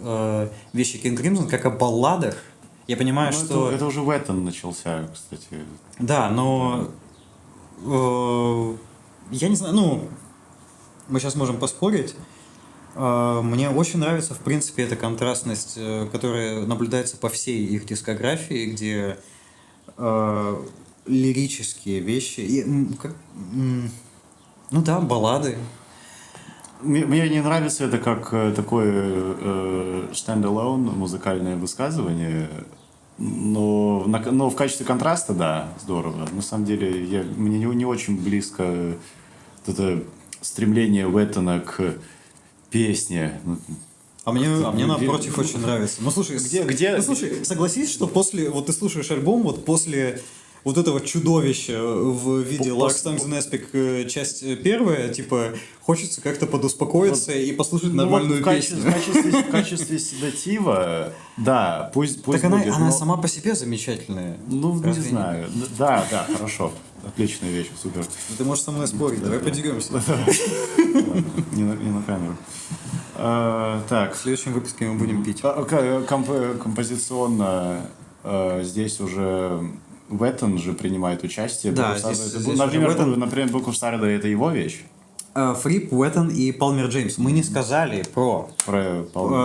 вещи King Crimson, как о балладах. Я понимаю, Ну, что... это уже Wetton начался, кстати. Да, но... я не знаю, ну... Мы сейчас можем поспорить. Мне очень нравится, в принципе, эта контрастность, которая наблюдается по всей их дискографии, где лирические вещи, ну да, баллады. Мне не нравится это как такое stand-alone музыкальное высказывание, но в качестве контраста, да, здорово. На самом деле, мне не очень близко вот это стремление Уэттона к песне. А мне напротив очень нравится. Ну слушай, где... Ну, слушай, согласись, что после, вот ты слушаешь альбом, вот после вот этого чудовища в виде Lark, Tongues and Aspic, часть первая, типа, хочется как-то подуспокоиться и послушать нормальную песню. В качестве седатива, да, пусть Так будет. она сама по себе замечательная. Ну, не знаю. Да, хорошо. Отличная вещь, супер. Ты можешь со мной спорить, давай подеремся. Не на камеру. Так. В следующем выпуске мы будем пить. Композиционно здесь уже Уэттон же принимает участие. Да, например, Book of Saturday это его вещь. Фрип, Уэттон и Палмер Джеймс. Мы не сказали про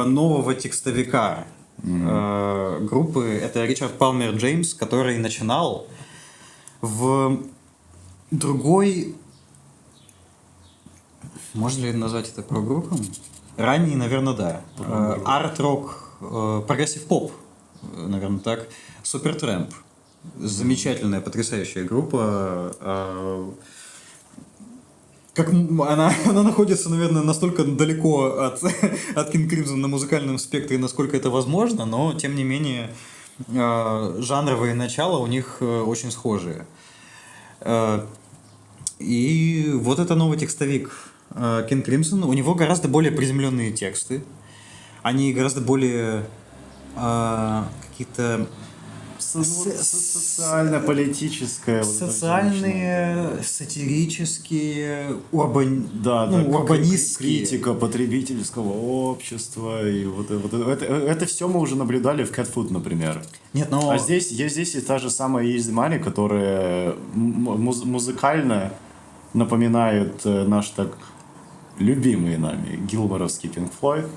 нового текстовика группы. Это Ричард Палмер Джеймс, который начинал в другой... Можно ли назвать это прогруппом? Ранний, наверное, да. Арт-рок, прогрессив-поп, наверное, так. Супертрэмп. Замечательная, потрясающая группа. Как она находится, наверное, настолько далеко от King Crimson на музыкальном спектре, насколько это возможно, но, тем не менее, жанровые начала у них очень схожие. И вот это новый текстовик King Crimson. У него гораздо более приземленные тексты. Они гораздо более какие-то... Социально-политическое. Социальные, сатирические, урбанистские. Критика потребительского общества. И это все мы уже наблюдали в Cat Food, например. Нет, но... А здесь есть та же самая Easy Money, которая музыкально напоминает наш так любимый нами гилморовский Pink Floyd.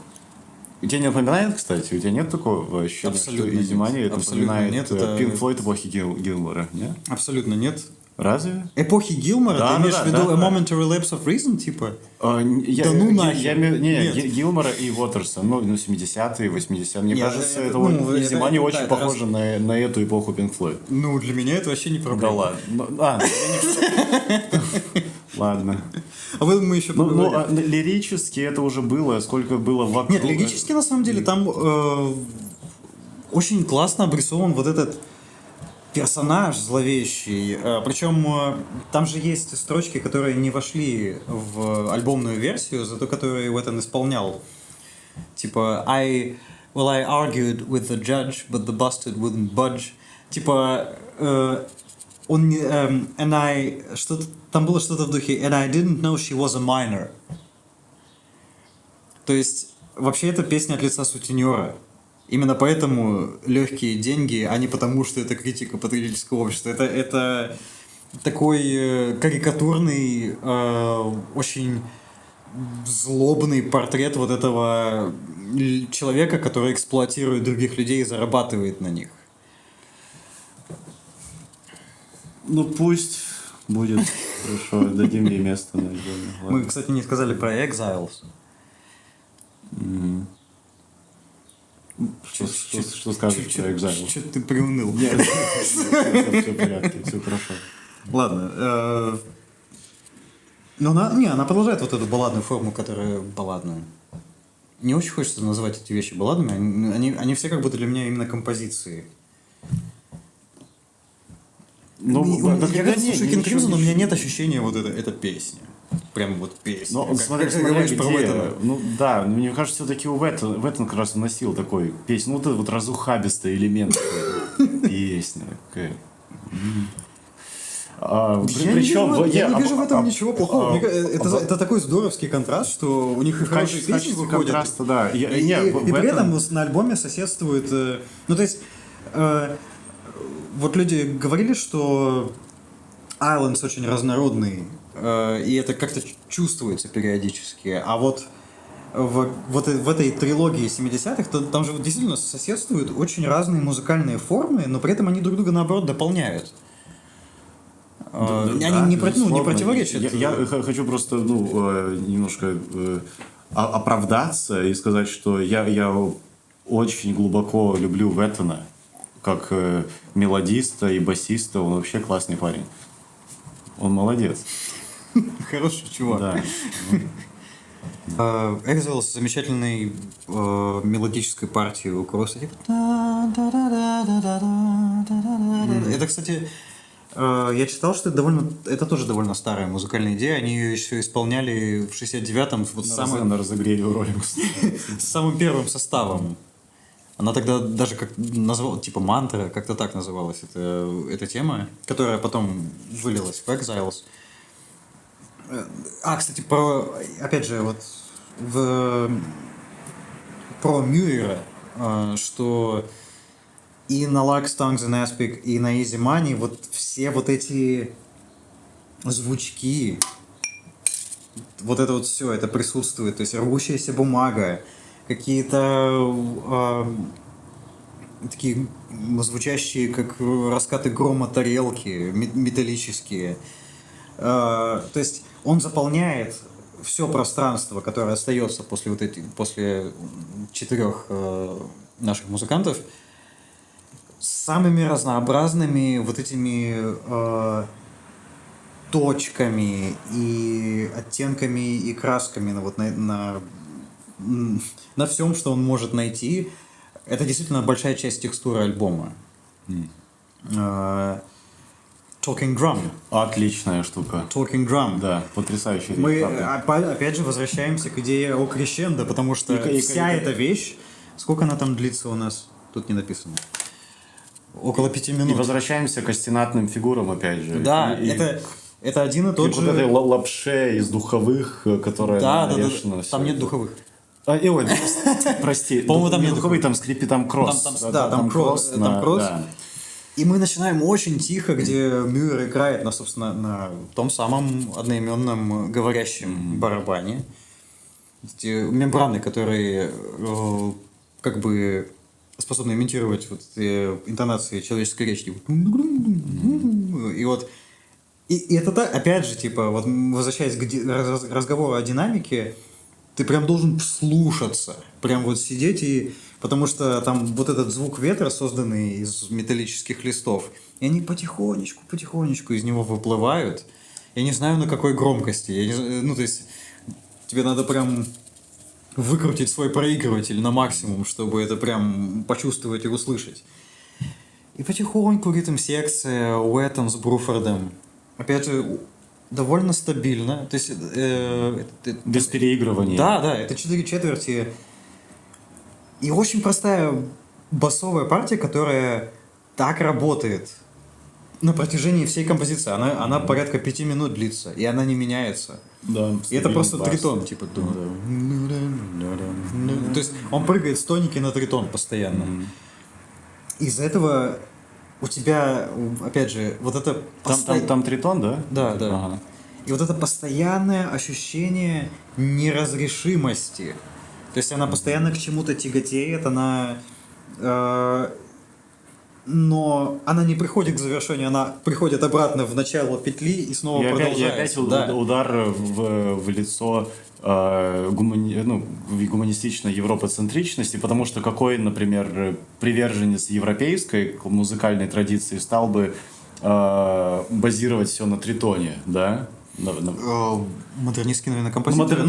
У тебя не напоминает, кстати? У тебя нет такого ощущения, абсолютно что Easy Money это напоминает нет, это... Pink Floyd эпохи Гилмора, нет? Абсолютно нет. Разве? Эпохи Гилмора? Да, ты имеешь в виду да. A Momentary Lapse of Reason, типа? Нахер. Нет. Гилмора и Уотерса, 70-е, 80-е. Мне кажется, это Easy Money очень похоже на эту эпоху Pink Floyd. Ну, для меня это вообще не проблема. Да ладно. Ладно. Об этом мы еще поговорим. Лирически это уже было, сколько было вокруг. Нет, лирически, на самом деле, там очень классно обрисован вот этот персонаж зловещий. Причем там же есть строчки, которые не вошли в альбомную версию, зато которые Уэттон исполнял. Типа I argued with the judge, but the bastard wouldn't budge. Типа он не... там было что-то в духе And I didn't know she was a minor. То есть, вообще это песня от лица сутенера. Именно поэтому легкие деньги, а не потому, что это критика потребительского общества. Это такой карикатурный, очень злобный портрет вот этого человека, который эксплуатирует других людей и зарабатывает на них. Ну пусть будет хорошо, дадим ей место на альбоме. Ладно. Мы, кстати, не сказали про Exiles. Что скажешь про Exile? Чё ты приуныл? Нет, все в порядке, все хорошо. Ладно. Но она продолжает вот эту балладную форму, которая балладная. Не очень хочется называть эти вещи балладами. Они все как будто для меня именно композиции. Я когда слушаю King Crimson, у меня нет ощущения вот это песня. Прям вот песня. Но смотри, говоришь про где. Уэттона. Ну да, мне кажется, все-таки Уэттон как раз вносил такой песню. Ну вот этот вот разухабистый элемент. Песня такая. Я не вижу в этом ничего плохого. Это такой здоровский контраст, что у них и хорошие песни выходят. Контраста, да. И при этом на альбоме соседствует... Ну, то есть, вот люди говорили, что Islands очень разнородный, и это как-то чувствуется периодически. А вот в этой трилогии 70-х там же действительно соседствуют очень разные музыкальные формы, но при этом они друг друга, наоборот, дополняют. Они не противоречат. Я хочу просто немножко оправдаться и сказать, что я очень глубоко люблю Уэттона как мелодиста и басиста. Он вообще классный парень. Он молодец. Хороший чувак. Да. Exiles с замечательной мелодической партией у Кросса. Это, кстати, я читал, что это тоже довольно старая музыкальная идея. Они ее еще исполняли в 69-м На разогреве у Роллинг с самым первым составом. Она тогда даже как называлась, типа мантра, как-то так называлась эта тема, которая потом вылилась в Exiles. Кстати, опять же, вот про Мюира, что и на Lark, Tongues and Aspic, и на Easy Money вот все вот эти звучки, вот это вот все, это присутствует. То есть рвущаяся бумага, какие-то такие звучащие, как раскаты грома тарелки, металлические. То есть он заполняет все пространство, которое остается после 4 наших музыкантов, самыми разнообразными вот этими точками и оттенками и красками на всем, что он может найти. Это действительно большая часть текстуры альбома. Talking Drum. Отличная штука. Talking Drum. Да, потрясающая Мы вещь, правда. опять же возвращаемся к идее о крещендо, потому что вся эта вещь, сколько она там длится у нас, тут не написано. Около 5 минут. И возвращаемся к остенатным фигурам, опять же. Да, это один и тот же... Вот этой лапше из духовых, которая навешана. Там нет духовых. Прости. По-моему, там нет духовые, там скрипит, там кросс. Там кросс. И мы начинаем очень тихо, где Мюир играет, собственно, на том самом одноименном говорящем барабане. Эти мембраны, которые как бы способны имитировать вот интонации человеческой речи. И вот и это так, опять же, типа, вот возвращаясь к разговору о динамике, ты прям должен вслушаться, прям вот сидеть и... Потому что там вот этот звук ветра, созданный из металлических листов, и они потихонечку из него выплывают. Я не знаю, на какой громкости. То есть тебе надо прям выкрутить свой проигрыватель на максимум, чтобы это прям почувствовать и услышать. И потихоньку ритм-секция Уэттон с Бруфордом. Опять же, довольно стабильно. То есть, без переигрывания. Да, это 4 четверти. И очень простая басовая партия, которая так работает на протяжении всей композиции. Она порядка 5 минут длится, и она не меняется. Да, и это просто тритон, типа. То есть он прыгает с тоники на тритон постоянно. Из-за этого у тебя, опять же, вот это... Там тритон, да? Да. Ага. И вот это постоянное ощущение неразрешимости. То есть она постоянно к чему-то тяготеет, она но она не приходит к завершению, она приходит обратно в начало петли и снова И продолжается. опять удар в лицо гуманистичной европоцентричности, потому что какой, например, приверженец европейской музыкальной традиции стал бы базировать все на тритоне, да? Модернистские, наверное, композиторы.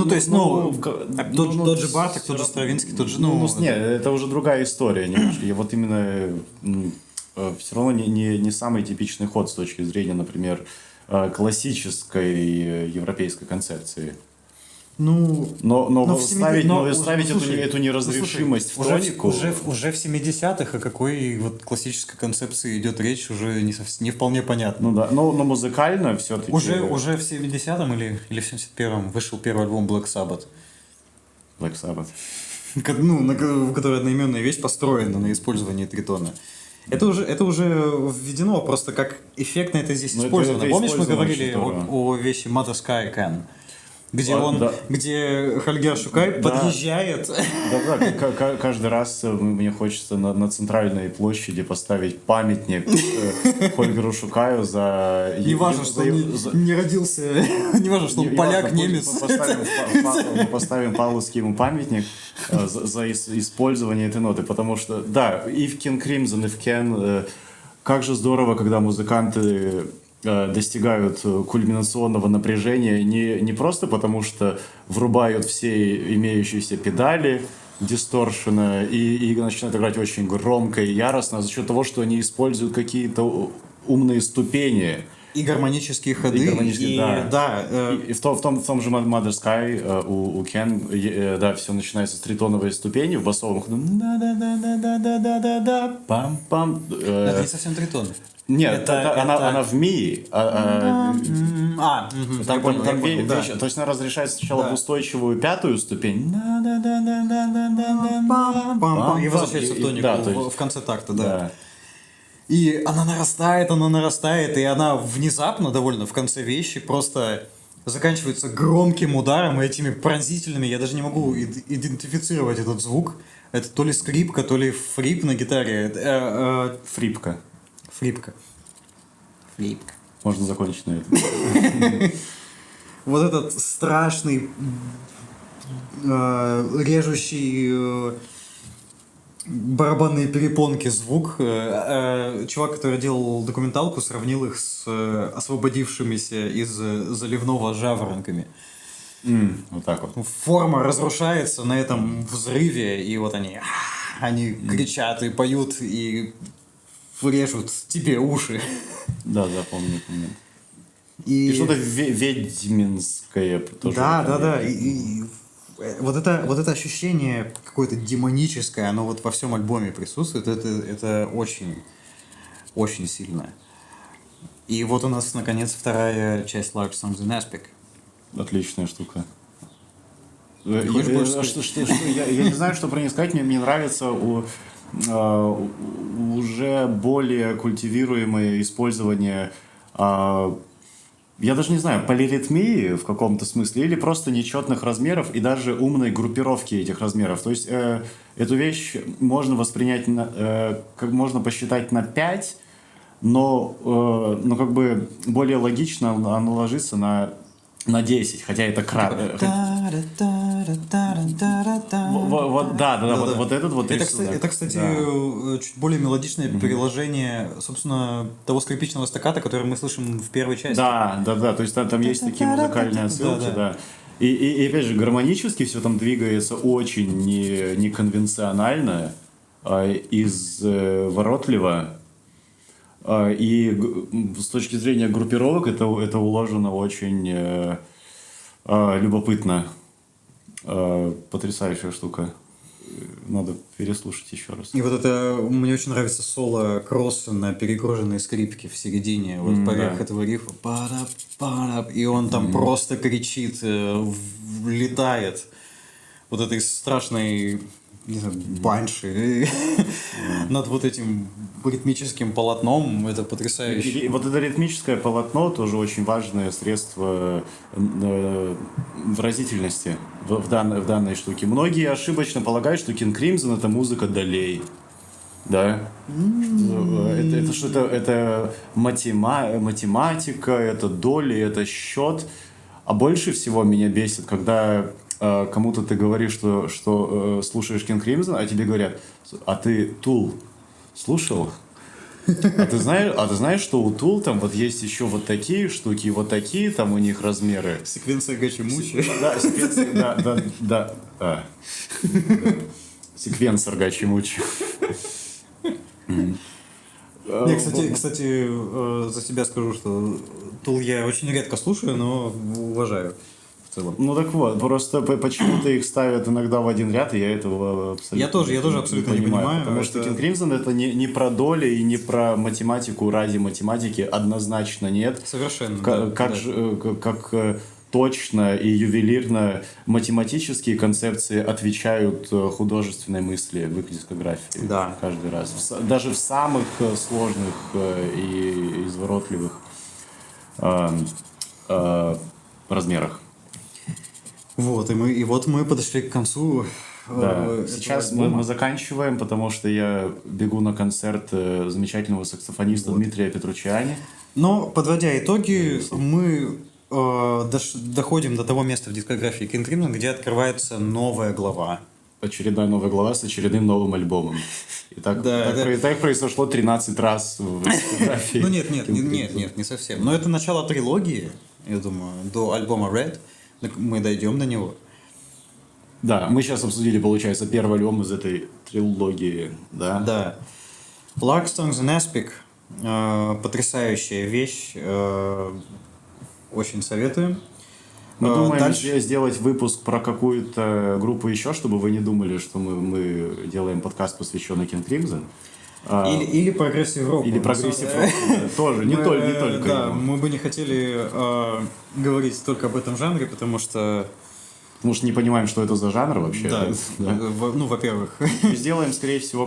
Тот же Барток, тот же Стравинский, тот же... Нет, это уже другая история немножко. И вот именно все равно не самый типичный ход с точки зрения, например, классической европейской концепции. Но ставить эту неразрешимость в тонику... Уже в 70-х о какой вот классической концепции идет речь, уже не вполне понятно. Ну да, но музыкально все-таки... Уже в 70-м или в 71-м вышел первый альбом Black Sabbath. Black Sabbath. В которой одноименная вещь построена на использовании тритона. Это уже введено, просто как эффектно это здесь использовано. Помнишь, мы говорили о вещи Mother Sky Can? Где Хольгер Шукай подъезжает. Да, каждый раз мне хочется на центральной площади поставить памятник Хольгеру Шукаю за... Не важно, что он не родился, не важно, что он поляк, немец. Поставим павловский ему памятник за использование этой ноты, потому что, да, и в King Crimson, и в Ken, как же здорово, когда музыканты достигают кульминационного напряжения не просто потому, что врубают все имеющиеся педали дисторшена и начинают играть очень громко и яростно, а за счет того, что они используют какие-то умные ступени. И гармонические ходы. И в том же Mother Sky у Ken, да, все начинается с тритоновой ступени в басовом ходу. Пам-пам. Это не совсем тритон. Нет, она в ми. То есть она разрешает сначала в устойчивую пятую ступень. И возвращается в тонику в конце такта, да. И она нарастает, и она внезапно довольно в конце вещи просто заканчивается громким ударом и этими пронзительными. Я даже не могу идентифицировать этот звук. Это то ли скрипка, то ли фрип на гитаре. Фрипка. Флипка. Можно закончить на этом. Вот этот страшный, режущий барабанные перепонки звук. Чувак, который делал документалку, сравнил их с освободившимися из заливного жаворонками. Вот так вот. Форма разрушается на этом взрыве, и вот они кричат и поют, и режут тебе уши. Да, помню. И что-то ведьминское тоже. Да. И вот это ощущение какое-то демоническое, оно вот во всем альбоме присутствует. Это очень, очень сильно. И вот у нас, наконец, вторая часть Large Songs in Aspic. Отличная штука. Я не знаю, что про нее сказать. Мне нравится уже более культивируемое использование, я даже не знаю, полиритмии в каком-то смысле или просто нечетных размеров и даже умной группировки этих размеров. То есть эту вещь можно воспринять, как можно посчитать на 5, но как бы более логично она ложится на 10, хотя это кратко. Вот этот вот. Это, кстати, чуть более мелодичное переложение, собственно, того скрипичного стакката, который мы слышим в первой части. Да, то есть там есть такие музыкальные отсылки, да. И опять же, гармонически все там двигается очень неконвенционально, изворотливо. И с точки зрения группировок это уложено очень любопытно. Потрясающая штука. Надо переслушать еще раз. И вот это мне очень нравится соло Кросса на перегруженной скрипке в середине, вот поверх этого рифа. И он там просто кричит, влетает вот этой страшной, не знаю, банши над вот этим ритмическим полотном. Это потрясающе. И вот это ритмическое полотно тоже очень важное средство выразительности в данной штуке. Многие ошибочно полагают, что King Crimson — это музыка долей. Да. Это что-то, это математика, это доли, это счет. А больше всего меня бесит, когда кому-то ты говоришь, что слушаешь King Crimson, а тебе говорят, а ты Tool слушал? А ты знаешь, что у Tool там вот есть еще вот такие штуки, вот такие там у них размеры. Секвенция Гачи-Мучи. Да, да. Секвенсор Гачи-Мучи. Не, кстати, за себя скажу, что Тул я очень редко слушаю, но уважаю в целом. Ну так вот, просто почему-то их ставят иногда в один ряд, и я этого абсолютно Я тоже абсолютно не понимаю. Потому что Это- King Crimson это не про доли и не про математику ради математики, однозначно нет. Совершенно. Как да. как точно и ювелирно математические концепции отвечают художественной мысли в их дискографии. Да. Каждый раз. Даже в самых сложных и изворотливых размерах. Вот, и вот мы подошли к концу. Да. этого Сейчас альбома. мы заканчиваем, потому что я бегу на концерт замечательного саксофониста Дмитрия Петручиани. Но, подводя итоги, мы доходим до того места в дискографии King Crimson, где открывается новая глава. Очередная новая глава с очередным новым альбомом. И так, Да, так, да. Так произошло 13 раз в дискографии. Ну нет, не совсем. Но это начало трилогии, я думаю, до альбома Red. Так мы дойдем до него. Да, мы сейчас обсудили, получается, первый альбом из этой трилогии, да? Да. Larkstones and Aspic. Потрясающая вещь. Очень советуем. Мы думаем Дальше. сделать выпуск про какую-то группу еще, чтобы вы не думали, что мы делаем подкаст, посвященный King Crimson. Или прогрессив рок. Или прогрессив рок. Тоже, не только Да, его. мы бы не хотели говорить только об этом жанре, потому что, Потому что не понимаем, что это за жанр вообще. да, Да. ну, во-первых. Мы сделаем, скорее всего,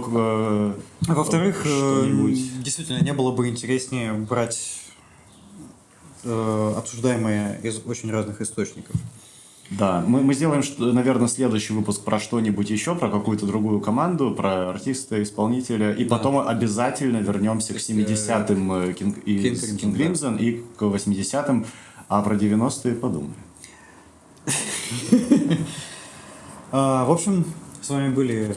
Во-вторых, что-нибудь. действительно, не было бы интереснее брать обсуждаемые из очень разных источников. Да, мы сделаем, наверное, следующий выпуск про что-нибудь еще, про какую-то другую команду, про артиста, исполнителя, и потом обязательно вернемся к 70-м King Crimson и к 80-м, а про 90-е подумаем. В общем, с вами были...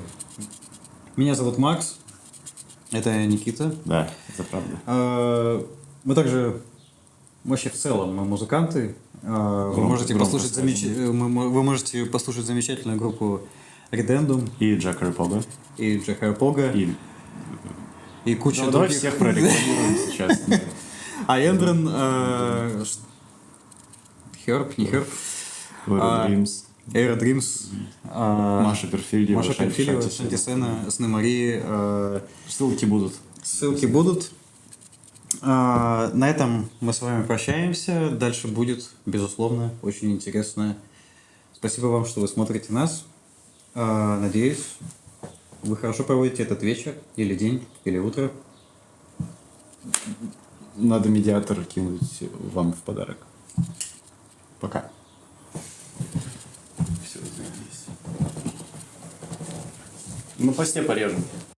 Меня зовут Макс, это Никита. Да, это правда. Мы также, вообще в целом, мы музыканты. Вы можете послушать вы можете послушать замечательную группу Redendum И Джек Репога. и Джек Harpога и куча Давай других. всех прорекламируем сейчас. А Эндрен, Херб, не Херб, Dreams. Эйра Дримс, Маша Перфильева. Маша Перфильева, Шанти Шанти Сена. Сена, Сны Марии. Ссылки будут. Ссылки будут. На этом мы с вами прощаемся. Дальше будет, безусловно, очень интересно. Спасибо вам, что вы смотрите нас. Надеюсь, вы хорошо проводите этот вечер, или день, или утро. Надо медиатор кинуть вам в подарок. Пока. Все, заебись. На посте порежем.